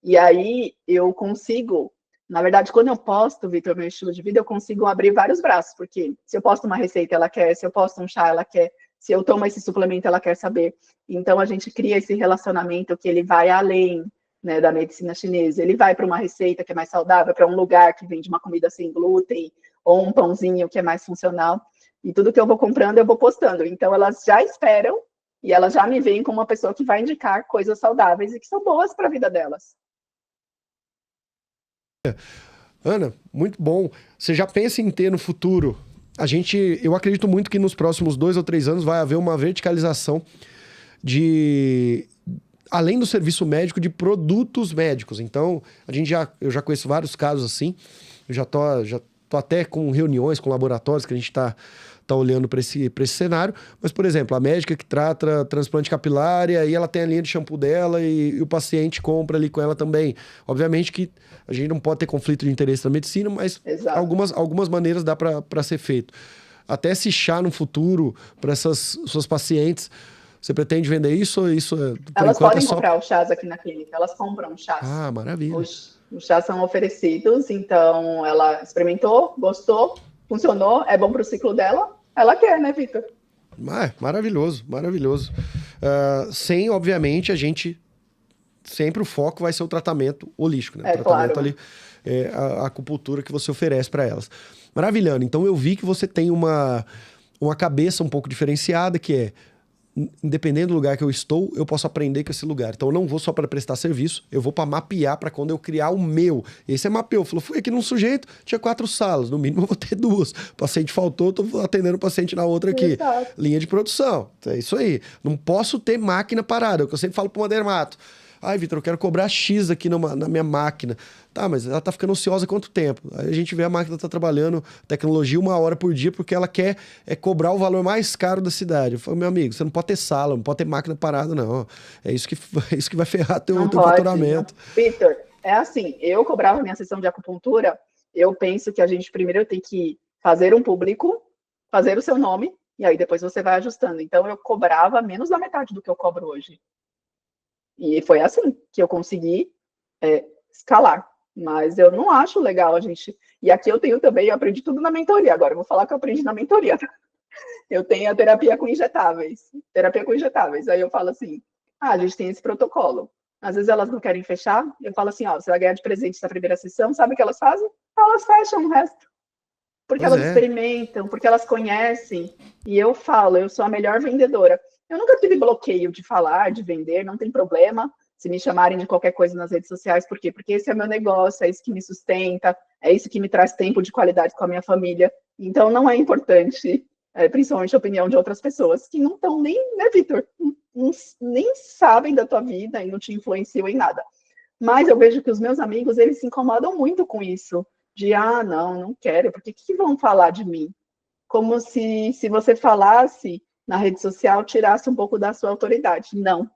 e aí eu consigo, na verdade, quando eu posto, Vitor, meu estilo de vida, eu consigo abrir vários braços, porque se eu posto uma receita, ela quer, se eu posto um chá, ela quer, se eu tomo esse suplemento, ela quer saber. Então, a gente cria esse relacionamento que ele vai além, né, da medicina chinesa. Ele vai para uma receita que é mais saudável, para um lugar que vende uma comida sem glúten, ou um pãozinho que é mais funcional. E tudo que eu vou comprando, eu vou postando. Então, elas já esperam e elas já me veem como uma pessoa que vai indicar coisas saudáveis e que são boas para a vida delas. Ana, muito bom. Você já pensa em ter no futuro? Eu acredito muito que nos próximos 2 ou 3 anos vai haver uma verticalização além do serviço médico, de produtos médicos. Então, eu já conheço vários casos assim. Eu já tô até com reuniões com laboratórios que a gente tá olhando para esse cenário. Mas, por exemplo, a médica que trata transplante capilar, e aí ela tem a linha de shampoo dela e o paciente compra ali com ela também. Obviamente que a gente não pode ter conflito de interesse na medicina, mas algumas maneiras dá para ser feito. Até esse chá no futuro para essas suas pacientes, você pretende vender isso ou isso elas podem comprar os chás aqui na clínica, elas compram chás. Ah, maravilha. Os chás são oferecidos, então ela experimentou, gostou, funcionou, é bom para o ciclo dela, ela quer, né, Vitor? Maravilhoso, maravilhoso. Sem, obviamente, sempre o foco vai ser o tratamento holístico, né? O tratamento claro. Ali, a acupuntura que você oferece para elas. Maravilhando. Então, eu vi que você tem uma cabeça um pouco diferenciada, que é, independente do lugar que eu estou, eu posso aprender com esse lugar. Então, eu não vou só para prestar serviço, eu vou para mapear, para quando eu criar o meu. Esse é mapeou. Falou, fui aqui num sujeito, tinha 4 salas, no mínimo eu vou ter 2. O paciente faltou, tô atendendo o paciente na outra aqui. Exato. Linha de produção. É isso aí. Não posso ter máquina parada. É o que eu sempre falo para uma dermato. Ai, Vitor, eu quero cobrar X aqui na minha máquina. Tá, mas ela tá ficando ansiosa há quanto tempo? Aí a gente vê a máquina tá trabalhando tecnologia 1 hora por dia porque ela quer cobrar o valor mais caro da cidade. Eu falo, meu amigo, você não pode ter sala, não pode ter máquina parada, não. É isso que vai ferrar teu faturamento. Vitor, é assim, eu cobrava minha sessão de acupuntura, eu penso que a gente primeiro tem que fazer um público, fazer o seu nome, e aí depois você vai ajustando. Então, eu cobrava menos da metade do que eu cobro hoje. E foi assim que eu consegui escalar. Mas eu não acho legal a gente... E aqui eu aprendi tudo na mentoria. Agora eu vou falar que eu aprendi na mentoria. Eu tenho a terapia com injetáveis. Aí eu falo assim, a gente tem esse protocolo. Às vezes elas não querem fechar. Eu falo assim, você vai ganhar de presente essa primeira sessão. Sabe o que elas fazem? Elas fecham o resto. Porque elas experimentam, porque elas conhecem. E eu falo, eu sou a melhor vendedora. Eu nunca tive bloqueio de falar, de vender, não tem problema se me chamarem de qualquer coisa nas redes sociais. Por quê? Porque esse é meu negócio, é isso que me sustenta, é isso que me traz tempo de qualidade com a minha família. Então, não é importante, principalmente a opinião de outras pessoas que não estão nem, né, Vitor? Nem sabem da tua vida e não te influenciam em nada. Mas eu vejo que os meus amigos, eles se incomodam muito com isso. De, não quero, porque o que vão falar de mim? Como se você falasse na rede social, tirasse um pouco da sua autoridade. Não.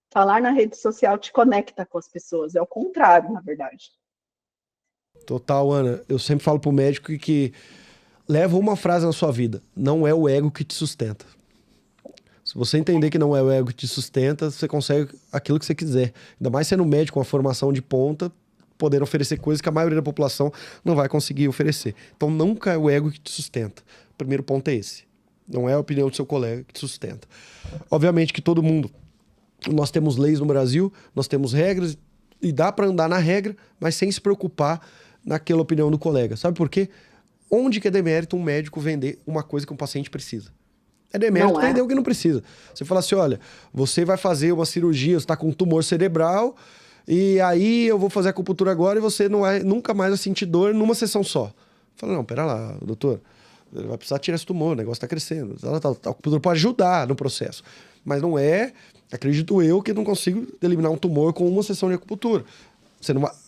Falar na rede social te conecta com as pessoas. É o contrário, na verdade. Total, Ana. Eu sempre falo pro médico que leva uma frase na sua vida. Não é o ego que te sustenta. Se você entender que não é o ego que te sustenta, você consegue aquilo que você quiser. Ainda mais sendo médico com uma formação de ponta, poder oferecer coisas que a maioria da população não vai conseguir oferecer. Então, nunca é o ego que te sustenta. O primeiro ponto é esse. Não é a opinião do seu colega que te sustenta. Obviamente que todo mundo... Nós temos leis no Brasil, nós temos regras, e dá para andar na regra, mas sem se preocupar naquela opinião do colega. Sabe por quê? Onde que é demérito um médico vender uma coisa que um paciente precisa? É demérito vender o que não precisa. Você fala assim, olha, você vai fazer uma cirurgia, você está com um tumor cerebral, e aí eu vou fazer a acupuntura agora e você nunca mais vai sentir dor numa sessão só. Fala, não, pera lá, doutor. Ele vai precisar tirar esse tumor, o negócio está crescendo. A acupuntura pode ajudar no processo. Mas não acredito eu, que não consigo eliminar um tumor com uma sessão de acupuntura.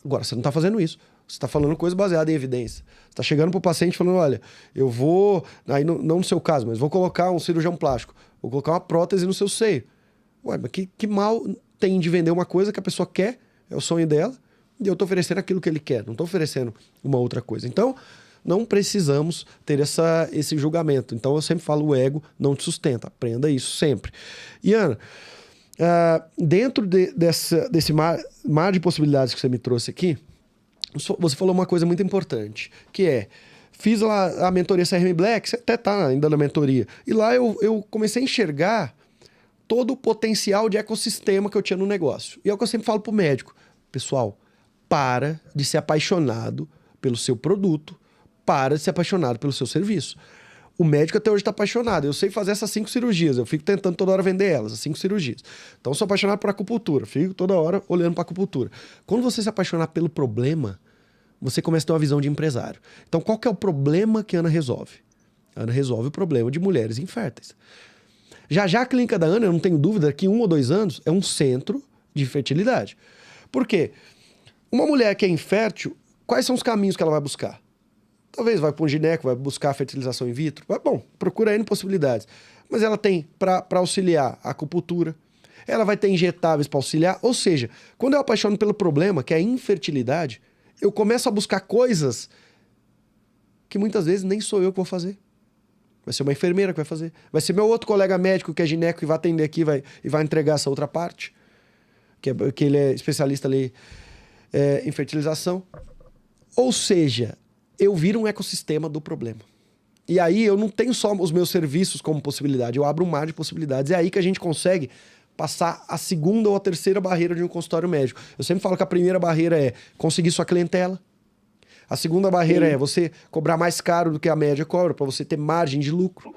Agora, você não está fazendo isso. Você está falando coisa baseada em evidência. Você está chegando para o paciente falando, olha, eu vou, aí não no seu caso, mas vou colocar um cirurgião plástico, vou colocar uma prótese no seu seio. Ué, mas que mal tem de vender uma coisa que a pessoa quer, é o sonho dela, e eu estou oferecendo aquilo que ele quer, não estou oferecendo uma outra coisa. Então, não precisamos ter esse julgamento. Então, eu sempre falo, o ego não te sustenta. Aprenda isso sempre. E, Ana, dentro desse mar de possibilidades que você me trouxe aqui, você falou uma coisa muito importante, que é, fiz lá a mentoria CRM Black, você até está ainda na mentoria, e lá eu comecei a enxergar todo o potencial de ecossistema que eu tinha no negócio. E é o que eu sempre falo pro médico. Pessoal, para de ser apaixonado pelo seu produto, para de ser apaixonado pelo seu serviço. O médico até hoje está apaixonado. Eu sei fazer essas 5 cirurgias, eu fico tentando toda hora vender elas, as 5 cirurgias. Então, eu sou apaixonado por acupuntura, fico toda hora olhando para acupuntura. Quando você se apaixonar pelo problema, você começa a ter uma visão de empresário. Então, qual que é o problema que a Ana resolve? A Ana resolve o problema de mulheres inférteis. Já a clínica da Ana, eu não tenho dúvida que 1 ou 2 anos é um centro de fertilidade. Por quê? Uma mulher que é infértil, quais são os caminhos que ela vai buscar? Talvez vai para um gineco, vai buscar a fertilização in vitro. Bom, procura N possibilidades. Mas ela tem para auxiliar a acupuntura, ela vai ter injetáveis para auxiliar. Ou seja, quando eu apaixono pelo problema, que é a infertilidade, eu começo a buscar coisas que muitas vezes nem sou eu que vou fazer. Vai ser uma enfermeira que vai fazer. Vai ser meu outro colega médico que é gineco e vai atender aqui e vai entregar essa outra parte. Que ele é especialista ali em fertilização. Ou seja, eu viro um ecossistema do problema. E aí eu não tenho só os meus serviços como possibilidade, eu abro um mar de possibilidades. É aí que a gente consegue passar a segunda ou a terceira barreira de um consultório médico. Eu sempre falo que a primeira barreira é conseguir sua clientela. A segunda barreira é você cobrar mais caro do que a média cobra, para você ter margem de lucro.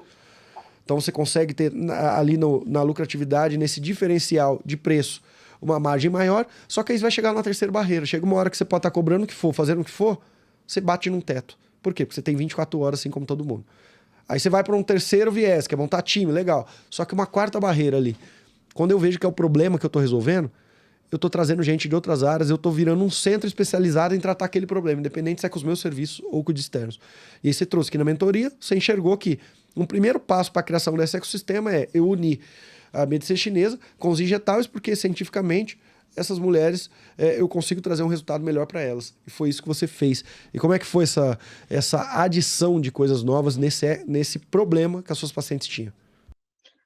Então você consegue ter ali na lucratividade, nesse diferencial de preço, uma margem maior, só que aí você vai chegar na terceira barreira. Chega uma hora que você pode estar cobrando o que for, fazendo o que for, você bate num teto. Por quê? Porque você tem 24 horas, assim como todo mundo. Aí você vai para um terceiro viés, que é montar time, legal. Só que uma quarta barreira ali. Quando eu vejo que é o problema que eu estou resolvendo, eu estou trazendo gente de outras áreas, eu estou virando um centro especializado em tratar aquele problema, independente se é com os meus serviços ou com os de externos. E aí você trouxe aqui na mentoria, você enxergou que um primeiro passo para a criação desse ecossistema é eu unir a medicina chinesa com os injetáveis, porque cientificamente essas mulheres, eu consigo trazer um resultado melhor para elas. E foi isso que você fez. E como é que foi essa adição de coisas novas nesse problema que as suas pacientes tinham?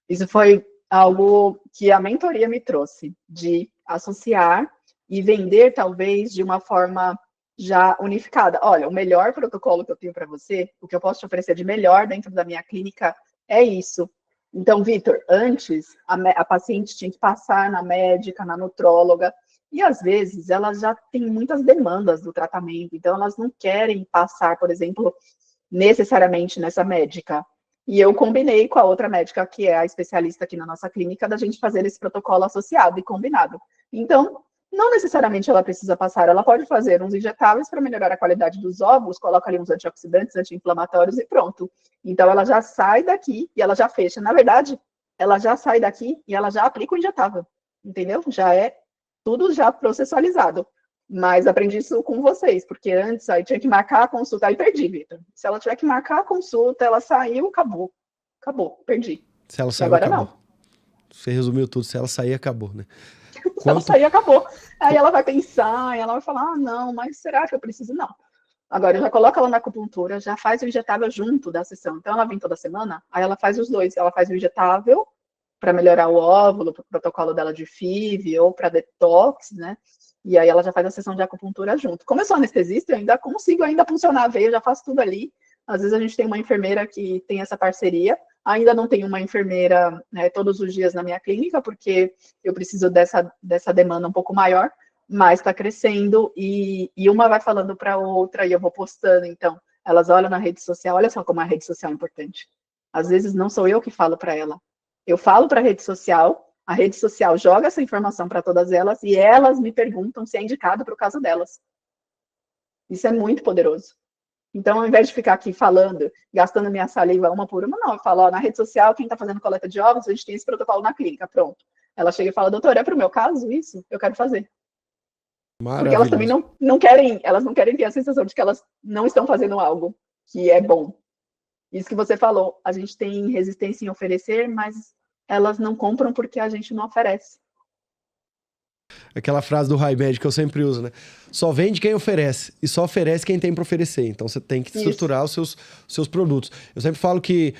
Isso foi algo que a mentoria me trouxe, de associar e vender, talvez, de uma forma já unificada. Olha, o melhor protocolo que eu tenho para você, o que eu posso te oferecer de melhor dentro da minha clínica é isso. Então, Vitor, antes, a paciente tinha que passar na médica, na nutróloga, e às vezes elas já têm muitas demandas do tratamento, então elas não querem passar, por exemplo, necessariamente nessa médica. E eu combinei com a outra médica, que é a especialista aqui na nossa clínica, da gente fazer esse protocolo associado e combinado. Então, não necessariamente ela precisa passar, ela pode fazer uns injetáveis para melhorar a qualidade dos óvulos, coloca ali uns antioxidantes, anti-inflamatórios e pronto. Então, ela já sai daqui e ela já fecha. Na verdade, ela já sai daqui e ela já aplica o injetável, entendeu? Já é tudo já processualizado. Mas aprendi isso com vocês, porque antes aí tinha que marcar a consulta, aí perdi, Vitor. Se ela tiver que marcar a consulta, ela saiu, acabou. Acabou, perdi. Se ela saiu, agora acabou. Não. Você resumiu tudo, se ela sair, acabou, né? Se ela sair, acabou. Aí ela vai pensar, ela vai falar, não, mas será que eu preciso? Não. Agora, já coloca ela na acupuntura, já faz o injetável junto da sessão. Então, ela vem toda semana, aí ela faz os dois. Ela faz o injetável para melhorar o óvulo, para o protocolo dela de FIV ou para detox, né? E aí ela já faz a sessão de acupuntura junto. Como eu sou anestesista, eu ainda consigo funcionar a veia, eu já faço tudo ali. Às vezes a gente tem uma enfermeira que tem essa parceria. Ainda não tenho uma enfermeira, né, todos os dias na minha clínica, porque eu preciso dessa demanda um pouco maior, mas está crescendo e uma vai falando para a outra e eu vou postando. Então, elas olham na rede social, olha só como a rede social é importante. Às vezes não sou eu que falo para ela. Eu falo para a rede social joga essa informação para todas elas e elas me perguntam se é indicado para o caso delas. Isso é muito poderoso. Então, ao invés de ficar aqui falando, gastando minha saliva uma por uma, não, eu falo, ó, na rede social, quem está fazendo coleta de óvulos, a gente tem esse protocolo na clínica, pronto. Ela chega e fala, doutora, é para o meu caso isso? Eu quero fazer. Porque elas também Maravilhoso. elas não querem ter a sensação de que elas não estão fazendo algo que é bom. Isso que você falou, a gente tem resistência em oferecer, mas elas não compram porque a gente não oferece. Aquela frase do Raimed que eu sempre uso, né? Só vende quem oferece e só oferece quem tem para oferecer. Então você tem que Isso. estruturar os seus produtos. Eu sempre falo que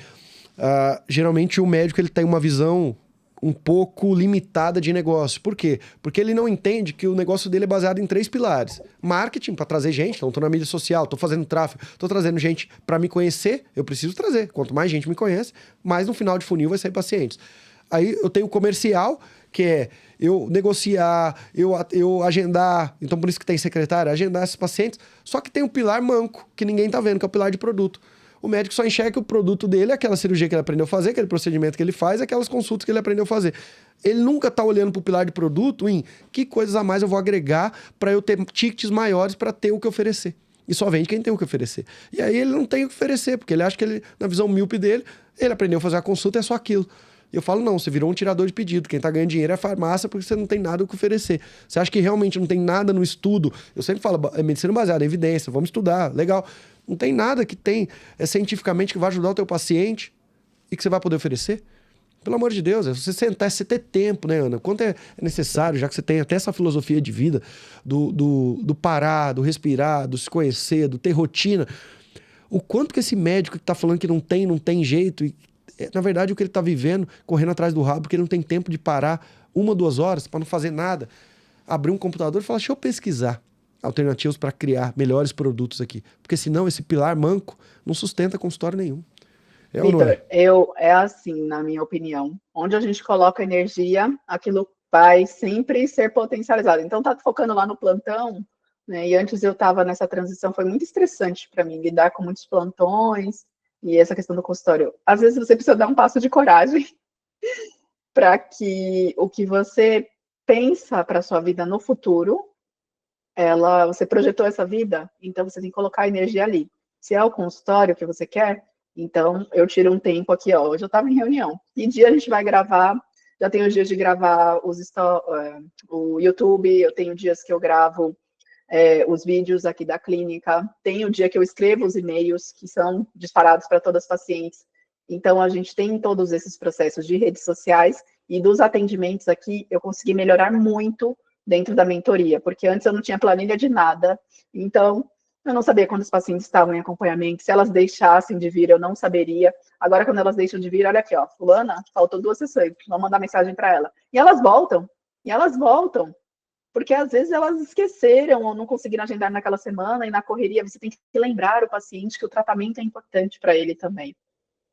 geralmente o médico ele tem uma visão um pouco limitada de negócio. Por quê? Porque ele não entende que o negócio dele é baseado em 3 pilares. Marketing, para trazer gente. Então, estou na mídia social, estou fazendo tráfego, estou trazendo gente para me conhecer, eu preciso trazer. Quanto mais gente me conhece, mais no final de funil vai sair pacientes. Aí eu tenho o comercial, que é eu negociar, eu agendar. Então, por isso que tem secretário, agendar esses pacientes. Só que tem um pilar manco, que ninguém tá vendo, que é o pilar de produto. O médico só enxerga que o produto dele é aquela cirurgia que ele aprendeu a fazer, aquele procedimento que ele faz, aquelas consultas que ele aprendeu a fazer. Ele nunca tá olhando pro pilar de produto em que coisas a mais eu vou agregar para eu ter tickets maiores para ter o que oferecer. E só vende quem tem o que oferecer. E aí ele não tem o que oferecer, porque ele acha que ele, na visão míope dele, ele aprendeu a fazer a consulta, é só aquilo. E eu falo, não, você virou um tirador de pedido. Quem tá ganhando dinheiro é a farmácia porque você não tem nada o que oferecer. Você acha que realmente não tem nada no estudo? Eu sempre falo, é medicina baseada em evidência, vamos estudar, legal. Não tem nada que tem cientificamente que vai ajudar o teu paciente e que você vai poder oferecer. Pelo amor de Deus, é você sentar, você ter tempo, né, Ana? Quanto é necessário, já que você tem até essa filosofia de vida, do parar, do respirar, do se conhecer, do ter rotina. O quanto que esse médico que tá falando que não tem jeito, na verdade o que ele tá vivendo, correndo atrás do rabo, porque ele não tem tempo de parar 1, 2 horas para não fazer nada. Abrir um computador e falar, deixa eu pesquisar alternativas para criar melhores produtos aqui. Porque senão esse pilar manco não sustenta consultório nenhum. É ou não Vitor, é? é assim, na minha opinião. Onde a gente coloca energia, aquilo vai sempre ser potencializado. Então, tá focando lá no plantão, né? E antes eu estava nessa transição, foi muito estressante para mim lidar com muitos plantões e essa questão do consultório. Às vezes você precisa dar um passo de coragem para que o que você pensa para sua vida no futuro, você projetou essa vida, então você tem que colocar a energia ali. Se é o consultório que você quer, então eu tiro um tempo aqui, ó. Hoje eu estava em reunião. E dia a gente vai gravar, já tenho dias de gravar o YouTube, eu tenho dias que eu gravo os vídeos aqui da clínica, tem o dia que eu escrevo os e-mails que são disparados para todas as pacientes. Então, a gente tem todos esses processos de redes sociais e dos atendimentos aqui, eu consegui melhorar muito dentro da mentoria, porque antes eu não tinha planilha de nada, então eu não sabia quando os pacientes estavam em acompanhamento, se elas deixassem de vir, eu não saberia. Agora, quando elas deixam de vir, olha aqui, ó, fulana, faltou 2 sessões, vamos mandar mensagem para ela. E elas voltam, porque às vezes elas esqueceram ou não conseguiram agendar naquela semana e na correria você tem que lembrar o paciente que o tratamento é importante para ele também.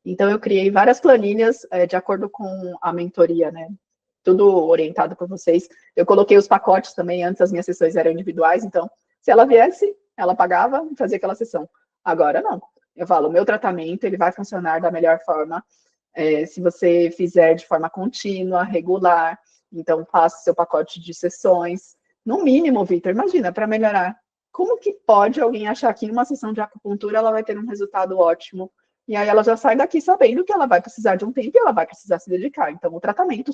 Então eu criei várias planilhas de acordo com a mentoria, né? Tudo orientado por vocês. Eu coloquei os pacotes também, antes as minhas sessões eram individuais, então se ela viesse, ela pagava e fazia aquela sessão. Agora não. Eu falo, o meu tratamento ele vai funcionar da melhor forma se você fizer de forma contínua, regular. Então, faça seu pacote de sessões. No mínimo, Vitor, imagina, para melhorar. Como que pode alguém achar que em uma sessão de acupuntura ela vai ter um resultado ótimo? E aí ela já sai daqui sabendo que ela vai precisar de um tempo e ela vai precisar se dedicar. Então, o tratamento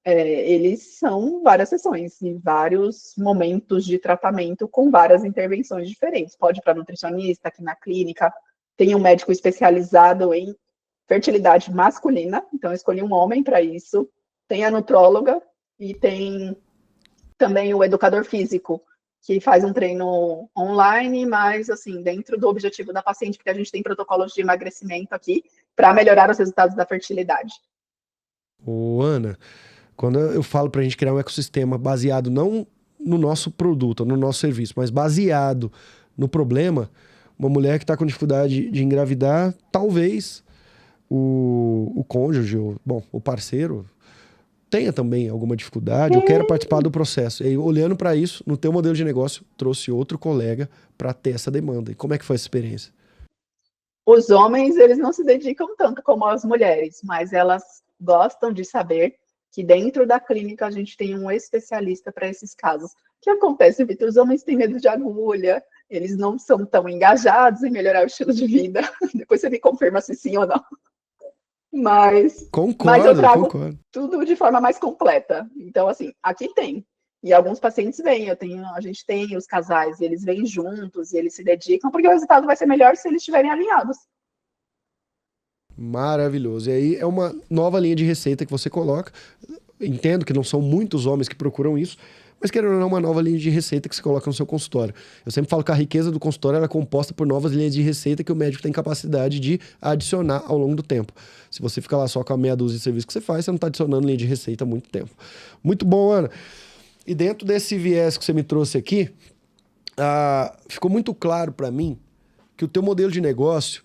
eles são várias sessões e vários momentos de tratamento com várias intervenções diferentes. Pode ir para nutricionista, aqui na clínica. Tem um médico especializado em fertilidade masculina, então eu escolhi um homem para isso. Tem a nutróloga e tem também o educador físico, que faz um treino online, mas assim, dentro do objetivo da paciente, porque a gente tem protocolos de emagrecimento aqui para melhorar os resultados da fertilidade. Ô, Ana, quando eu falo pra gente criar um ecossistema baseado não no nosso produto, no nosso serviço, mas baseado no problema, uma mulher que está com dificuldade de engravidar, talvez o cônjuge, o parceiro, tenha também alguma dificuldade, eu quero participar do processo. E aí, olhando para isso, no teu modelo de negócio, trouxe outro colega para ter essa demanda. E como é que foi essa experiência? Os homens, eles não se dedicam tanto como as mulheres, mas elas gostam de saber que dentro da clínica a gente tem um especialista para esses casos. O que acontece, Vitor? Os homens têm medo de agulha, eles não são tão engajados em melhorar o estilo de vida. Depois você me confirma se sim ou não. Mas eu Concordo, trago concordo. tudo de forma mais completa. Então, assim, aqui tem. E alguns pacientes vêm, a gente tem os casais, e eles vêm juntos, e eles se dedicam, porque o resultado vai ser melhor se eles estiverem alinhados. Maravilhoso. E aí é uma nova linha de receita que você coloca. Entendo que não são muitos homens que procuram isso, mas querendo ou não, é uma nova linha de receita que você coloca no seu consultório. Eu sempre falo que a riqueza do consultório ela é composta por novas linhas de receita que o médico tem capacidade de adicionar ao longo do tempo. Se você ficar lá só com a meia dúzia de serviços que você faz, você não está adicionando linha de receita há muito tempo. Muito bom, Ana. E dentro desse viés que você me trouxe aqui, ficou muito claro para mim que o teu modelo de negócio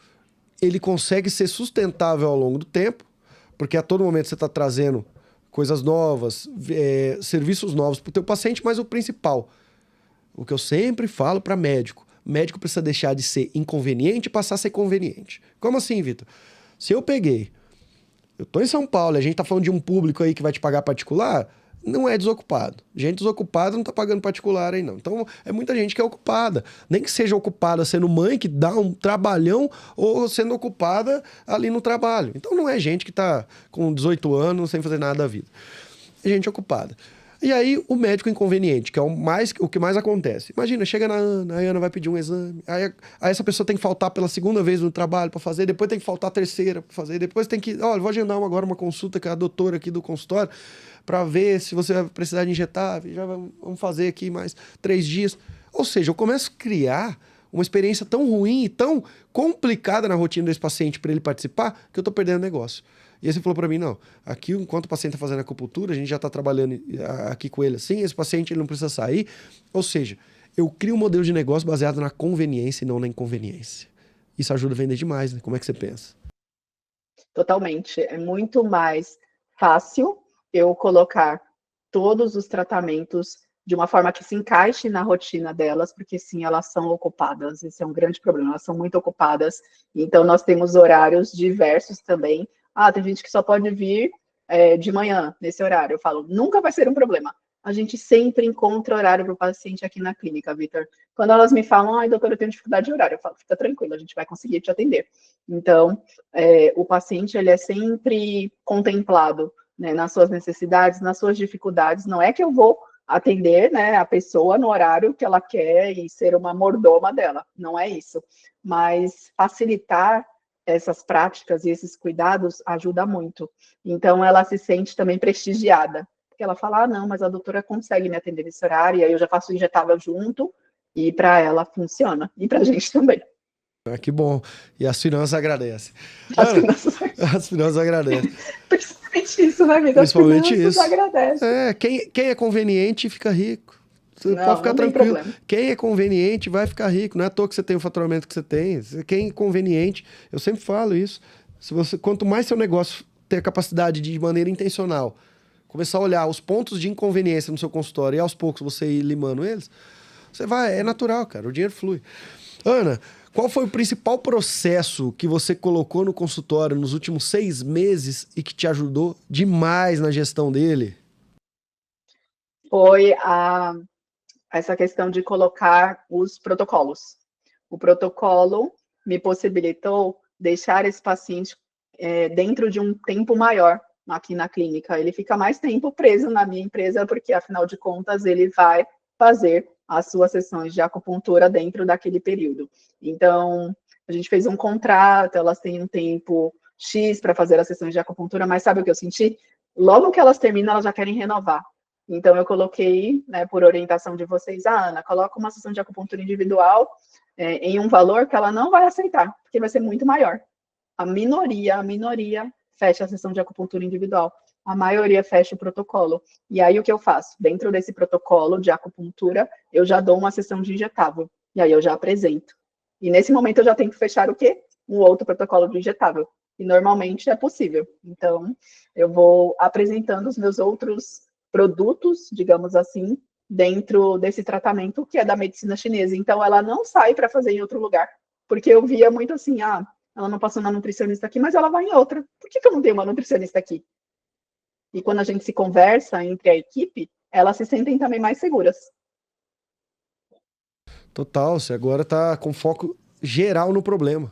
ele consegue ser sustentável ao longo do tempo, porque a todo momento você está trazendo coisas novas, serviços novos para o teu paciente, mas o principal, o que eu sempre falo para médico precisa deixar de ser inconveniente e passar a ser conveniente. Como assim, Vitor? Se eu tô em São Paulo, a gente tá falando de um público aí que vai te pagar particular, não é desocupado. Gente desocupada não tá pagando particular aí, não. Então, é muita gente que é ocupada. Nem que seja ocupada sendo mãe, que dá um trabalhão, ou sendo ocupada ali no trabalho. Então, não é gente que tá com 18 anos sem fazer nada da vida. É gente ocupada. E aí, o médico inconveniente, que é o que mais acontece. Imagina, chega na Ana, a Ana vai pedir um exame, aí essa pessoa tem que faltar pela segunda vez no trabalho para fazer, depois tem que faltar a terceira para fazer, depois tem que, olha, vou agendar agora uma consulta com a doutora aqui do consultório para ver se você vai precisar de injetar, já vamos fazer aqui mais 3 dias. Ou seja, eu começo a criar uma experiência tão ruim e tão complicada na rotina desse paciente para ele participar que eu tô perdendo negócio. E aí você falou para mim, não, aqui enquanto o paciente está fazendo acupuntura, a gente já está trabalhando aqui com ele assim, esse paciente ele não precisa sair. Ou seja, eu crio um modelo de negócio baseado na conveniência e não na inconveniência. Isso ajuda a vender demais, né? Como é que você pensa? Totalmente. É muito mais fácil eu colocar todos os tratamentos de uma forma que se encaixe na rotina delas, porque sim, elas são ocupadas, esse é um grande problema, elas são muito ocupadas, então nós temos horários diversos também. Tem gente que só pode vir de manhã, nesse horário. Eu falo, nunca vai ser um problema. A gente sempre encontra horário para o paciente aqui na clínica, Vitor. Quando elas me falam, ai, doutora, eu tenho dificuldade de horário, eu falo, fica tranquilo, a gente vai conseguir te atender. Então, o paciente, ele é sempre contemplado, né, nas suas necessidades, nas suas dificuldades. Não é que eu vou atender, né, a pessoa no horário que ela quer e ser uma mordoma dela. Não é isso. Mas facilitar essas práticas e esses cuidados ajuda muito. Então, ela se sente também prestigiada. Porque ela fala, não, mas a doutora consegue me atender nesse horário, e aí eu já faço o injetável junto, e para ela funciona. E para a gente também. Que bom. E as finanças agradecem. As finanças agradecem. Principalmente isso, né, vida? Principalmente isso. Agradecem. Quem é conveniente fica rico. Você pode ficar tranquilo. Quem é conveniente vai ficar rico. Não é à toa que você tem o faturamento que você tem. Quem é conveniente, eu sempre falo isso. Quanto mais seu negócio ter a capacidade de maneira intencional, começar a olhar os pontos de inconveniência no seu consultório e aos poucos você ir limando eles, é natural, cara. O dinheiro flui. Ana, qual foi o principal processo que você colocou no consultório nos últimos 6 meses e que te ajudou demais na gestão dele? Foi essa questão de colocar os protocolos. O protocolo me possibilitou deixar esse paciente dentro de um tempo maior aqui na clínica. Ele fica mais tempo preso na minha empresa, porque, afinal de contas, ele vai fazer as suas sessões de acupuntura dentro daquele período. Então, a gente fez um contrato, elas têm um tempo X para fazer as sessões de acupuntura, mas sabe o que eu senti? Logo que elas terminam, elas já querem renovar. Então, eu coloquei, né, por orientação de vocês, Ana, coloca uma sessão de acupuntura individual em um valor que ela não vai aceitar, porque vai ser muito maior. A minoria fecha a sessão de acupuntura individual. A maioria fecha o protocolo. E aí, o que eu faço? Dentro desse protocolo de acupuntura, eu já dou uma sessão de injetável. E aí, eu já apresento. E nesse momento, eu já tenho que fechar o quê? Um outro protocolo de injetável. E normalmente é possível. Então, eu vou apresentando os meus outros produtos, digamos assim, dentro desse tratamento que é da medicina chinesa. Então, ela não sai para fazer em outro lugar. Porque eu via muito assim, ela não passou na nutricionista aqui, mas ela vai em outra. Por que eu não tenho uma nutricionista aqui? E quando a gente se conversa entre a equipe, elas se sentem também mais seguras. Total, você agora está com foco geral no problema.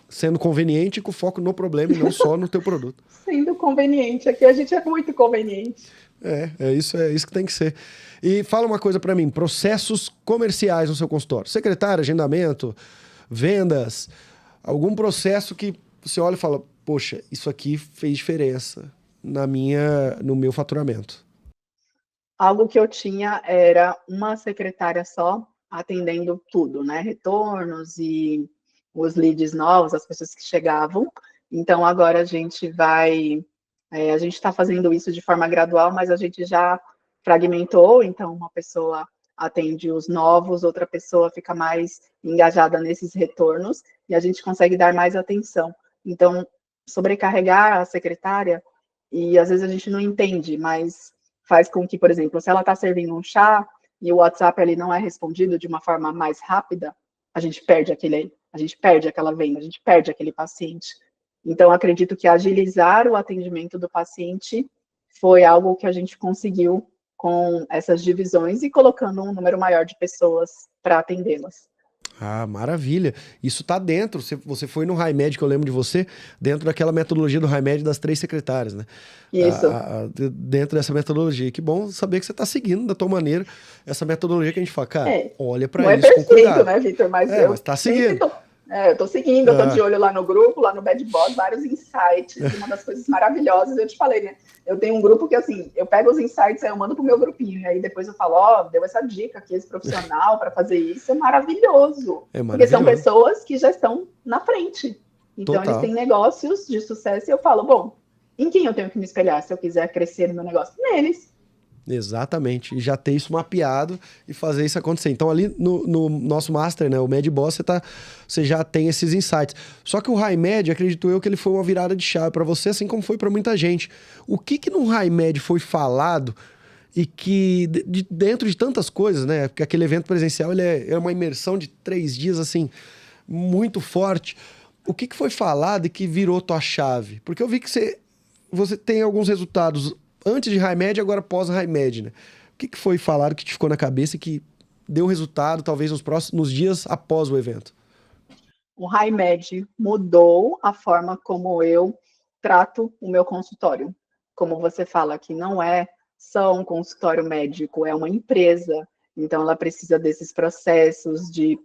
Sendo conveniente e com foco no problema e não só no teu produto. Sendo conveniente, aqui a gente é muito conveniente. É isso que tem que ser. E fala uma coisa para mim, processos comerciais no seu consultório. Secretário, agendamento, vendas, algum processo que você olha e fala, poxa, isso aqui fez diferença no meu faturamento. Algo que eu tinha era uma secretária só atendendo tudo, né? Retornos e os leads novos, as pessoas que chegavam. Então, agora a gente a gente está fazendo isso de forma gradual, mas a gente já fragmentou, então uma pessoa atende os novos, outra pessoa fica mais engajada nesses retornos, e a gente consegue dar mais atenção. Então, sobrecarregar a secretária, e às vezes a gente não entende, mas faz com que, por exemplo, se ela está servindo um chá e o WhatsApp ali não é respondido de uma forma mais rápida, a gente perde aquela venda, a gente perde aquele paciente. Então, acredito que agilizar o atendimento do paciente foi algo que a gente conseguiu com essas divisões e colocando um número maior de pessoas para atendê-las. Ah, maravilha. Isso tá dentro. Você foi no HiMed, que eu lembro de você, dentro daquela metodologia do HiMed das 3 secretárias, né? Isso. Dentro dessa metodologia. Que bom saber que você está seguindo da tua maneira essa metodologia que a gente fala, cara, olha para isso com cuidado. Não é perfeito, né, Vitor? Mas tá seguindo. Eu tô seguindo, eu tô de olho lá no grupo, lá no Bad Boss, vários insights, uma das coisas maravilhosas, eu te falei, né? Eu tenho um grupo que, assim, eu pego os insights, aí eu mando pro meu grupinho, e aí depois eu falo, deu essa dica aqui, esse profissional para fazer isso, é maravilhoso. Porque são pessoas que já estão na frente. Então, Total. Eles têm negócios de sucesso, e eu falo, bom, em quem eu tenho que me espelhar se eu quiser crescer no meu negócio? Neles. Exatamente, e já ter isso mapeado e fazer isso acontecer. Então ali no nosso Master, né, o Med Boss, você já tem esses insights. Só que o HiMed, acredito eu que ele foi uma virada de chave para você, assim como foi para muita gente. O que no HiMed foi falado e que dentro de tantas coisas, né, porque aquele evento presencial ele é uma imersão de 3 dias assim, muito forte. O que foi falado e que virou tua chave? Porque eu vi que você tem alguns resultados antes de HiMed e agora pós-HiMed, né? O que foi falado que te ficou na cabeça e que deu resultado, talvez, nos dias após o evento? O HiMed mudou a forma como eu trato o meu consultório. Como você fala, que não é só um consultório médico, é uma empresa. Então, ela precisa desses processos de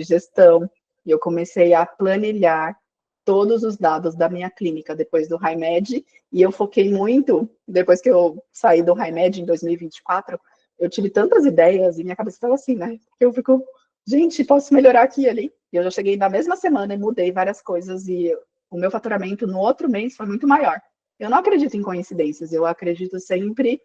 gestão. E eu comecei a planilhar todos os dados da minha clínica depois do HiMed, e eu foquei muito, depois que eu saí do HiMed em 2024, eu tive tantas ideias, e minha cabeça estava assim, né? Eu fico, gente, posso melhorar aqui e ali. E eu já cheguei na mesma semana e mudei várias coisas, e o meu faturamento no outro mês foi muito maior. Eu não acredito em coincidências, eu acredito sempre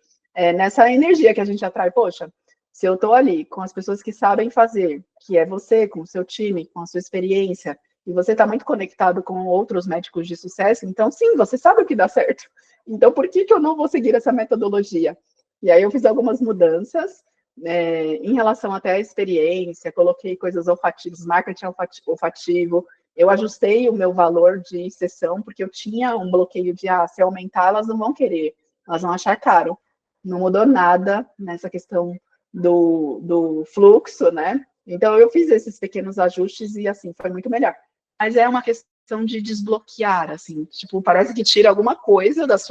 nessa energia que a gente atrai. Poxa, se eu estou ali com as pessoas que sabem fazer, que é você, com o seu time, com a sua experiência, e você está muito conectado com outros médicos de sucesso, então sim, você sabe o que dá certo. Então, por que eu não vou seguir essa metodologia? E aí eu fiz algumas mudanças em relação até à experiência, coloquei coisas olfativas, marketing olfativo, eu ajustei o meu valor de sessão, porque eu tinha um bloqueio de, se aumentar, elas não vão querer, elas vão achar caro. Não mudou nada nessa questão do fluxo, né? Então, eu fiz esses pequenos ajustes e, assim, foi muito melhor. Mas é uma questão de desbloquear, assim, tipo, parece que tira alguma coisa dos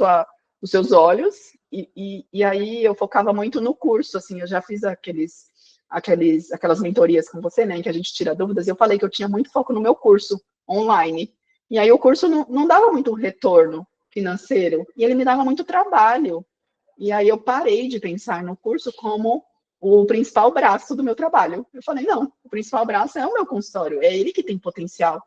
seus olhos, e aí eu focava muito no curso, assim, eu já fiz aquelas mentorias com você, né, em que a gente tira dúvidas, e eu falei que eu tinha muito foco no meu curso online, e aí o curso não dava muito retorno financeiro, e ele me dava muito trabalho, e aí eu parei de pensar no curso como o principal braço do meu trabalho. Eu falei, não, o principal braço é o meu consultório, é ele que tem potencial.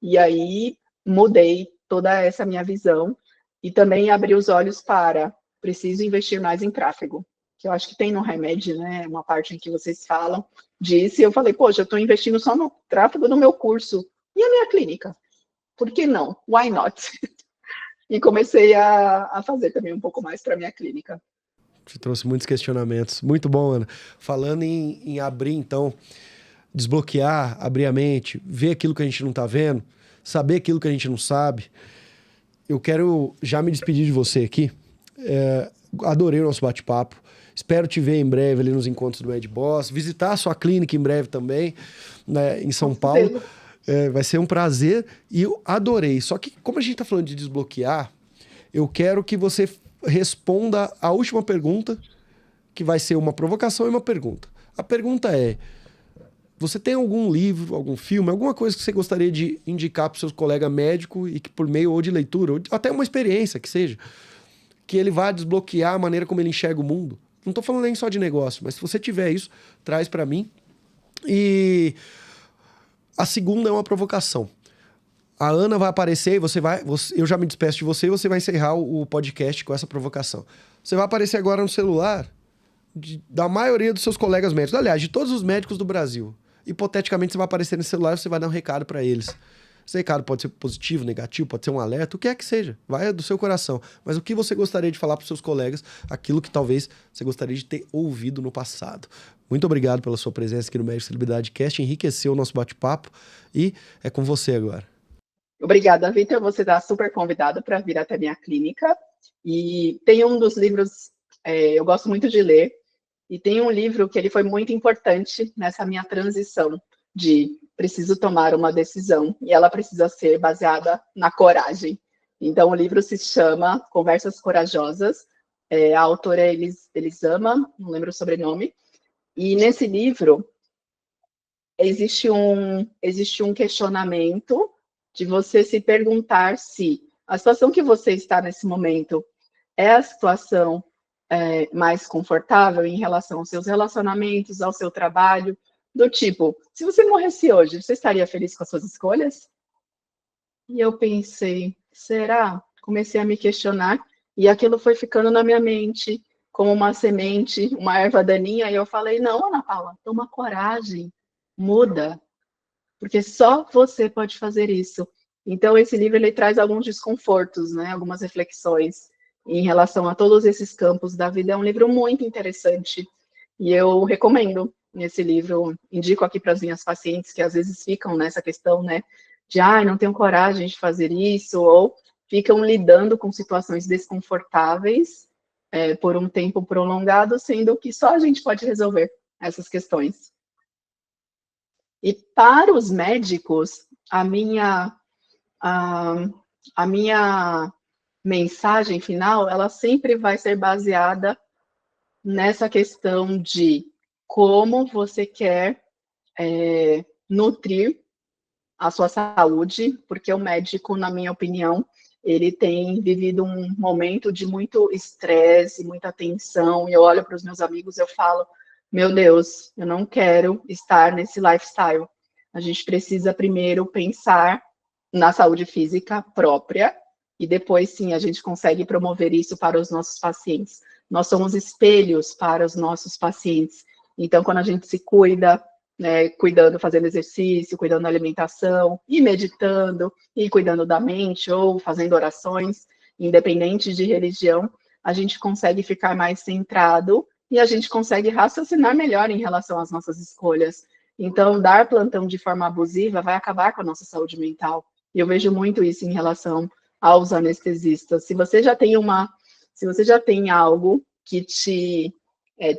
E aí mudei toda essa minha visão e também abri os olhos para preciso investir mais em tráfego, que eu acho que tem no HiMed, né, uma parte em que vocês falam disso, e eu falei, poxa, eu estou investindo só no tráfego do meu curso, e a minha clínica? Por que não? Why not? E comecei a fazer também um pouco mais para a minha clínica. Te trouxe muitos questionamentos. Muito bom, Ana. Falando em abrir, então, desbloquear, abrir a mente, ver aquilo que a gente não está vendo, saber aquilo que a gente não sabe. Eu quero já me despedir de você aqui. Adorei o nosso bate-papo. Espero te ver em breve ali nos encontros do Med Boss, visitar a sua clínica em breve também, né, em São Paulo. Vai ser um prazer e eu adorei. Só que, como a gente está falando de desbloquear, eu quero que você responda a última pergunta, que vai ser uma provocação e uma pergunta. A pergunta é: você tem algum livro, algum filme, alguma coisa que você gostaria de indicar para os seus colegas médicos e que por meio ou de leitura, ou até uma experiência que seja, que ele vá desbloquear a maneira como ele enxerga o mundo? Não estou falando nem só de negócio, mas se você tiver isso, traz para mim. E a segunda é uma provocação. A Ana vai aparecer e eu já me despeço de você e você vai encerrar o podcast com essa provocação. Você vai aparecer agora no celular da maioria dos seus colegas médicos. Aliás, de todos os médicos do Brasil. Hipoteticamente, você vai aparecer no celular e você vai dar um recado para eles. Esse recado pode ser positivo, negativo, pode ser um alerta, o que é que seja. Vai do seu coração. Mas o que você gostaria de falar para os seus colegas, aquilo que talvez você gostaria de ter ouvido no passado. Muito obrigado pela sua presença aqui no Médico Celebridade Cast, enriqueceu o nosso bate-papo e é com você agora. Obrigada, Vitor. Você está super convidado para vir até minha clínica. E tem um dos livros, eu gosto muito de ler, e tem um livro que ele foi muito importante nessa minha transição de preciso tomar uma decisão, e ela precisa ser baseada na coragem. Então, o livro se chama Conversas Corajosas, a autora é Elisama, não lembro o sobrenome, e nesse livro existe um questionamento de você se perguntar se a situação que você está nesse momento é a situação mais confortável em relação aos seus relacionamentos, ao seu trabalho, do tipo, se você morresse hoje, você estaria feliz com as suas escolhas? E eu pensei, será? Comecei a me questionar, e aquilo foi ficando na minha mente como uma semente, uma erva daninha, e eu falei, não, Ana Paula, toma coragem, muda, porque só você pode fazer isso. Então, esse livro ele traz alguns desconfortos, né? Algumas reflexões em relação a todos esses campos da vida. É um livro muito interessante e eu recomendo esse livro. Indico aqui para as minhas pacientes que às vezes ficam nessa questão, né? De, não tenho coragem de fazer isso, ou ficam lidando com situações desconfortáveis por um tempo prolongado, sendo que só a gente pode resolver essas questões. E para os médicos, a minha mensagem final, ela sempre vai ser baseada nessa questão de como você quer nutrir a sua saúde, porque o médico, na minha opinião, ele tem vivido um momento de muito estresse, muita tensão, e eu olho para os meus amigos e eu falo, meu Deus, eu não quero estar nesse lifestyle. A gente precisa primeiro pensar na saúde física própria, e depois, sim, a gente consegue promover isso para os nossos pacientes. Nós somos espelhos para os nossos pacientes. Então, quando a gente se cuida, né, cuidando, fazendo exercício, cuidando da alimentação, e meditando, e cuidando da mente, ou fazendo orações, independente de religião, a gente consegue ficar mais centrado e a gente consegue raciocinar melhor em relação às nossas escolhas. Então, dar plantão de forma abusiva vai acabar com a nossa saúde mental. E eu vejo muito isso em relação aos anestesistas. Se você já tem algo que te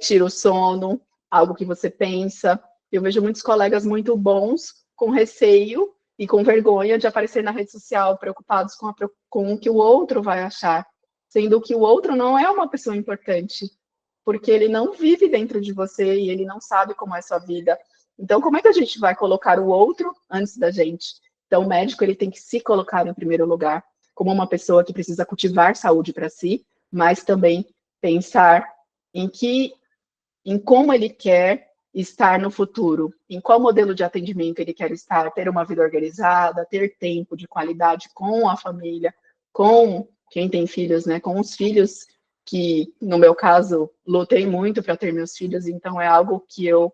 tira o sono, algo que você pensa, eu vejo muitos colegas muito bons com receio e com vergonha de aparecer na rede social, preocupados com o que o outro vai achar, sendo que o outro não é uma pessoa importante, porque ele não vive dentro de você e ele não sabe como é a sua vida. Então, como é que a gente vai colocar o outro antes da gente? Então, o médico ele tem que se colocar em primeiro lugar, como uma pessoa que precisa cultivar saúde para si, mas também pensar em como ele quer estar no futuro, em qual modelo de atendimento ele quer estar, ter uma vida organizada, ter tempo de qualidade com a família, com quem tem filhos, né, com os filhos, que no meu caso lutei muito para ter meus filhos, então é algo que eu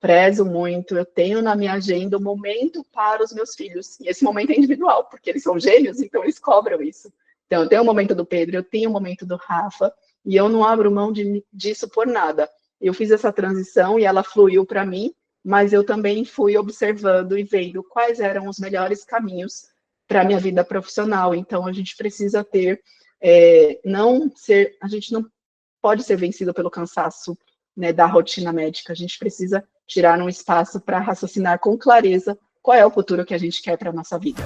prezo muito, eu tenho na minha agenda um momento para os meus filhos, e esse momento é individual, porque eles são gêmeos, então eles cobram isso. Então eu tenho o momento do Pedro, eu tenho o momento do Rafa, e eu não abro mão disso por nada. Eu fiz essa transição e ela fluiu para mim, mas eu também fui observando e vendo quais eram os melhores caminhos para a minha vida profissional. Então a gente precisa ter, a gente não pode ser vencido pelo cansaço, né, da rotina médica, a gente precisa tirar um espaço para raciocinar com clareza qual é o futuro que a gente quer para a nossa vida.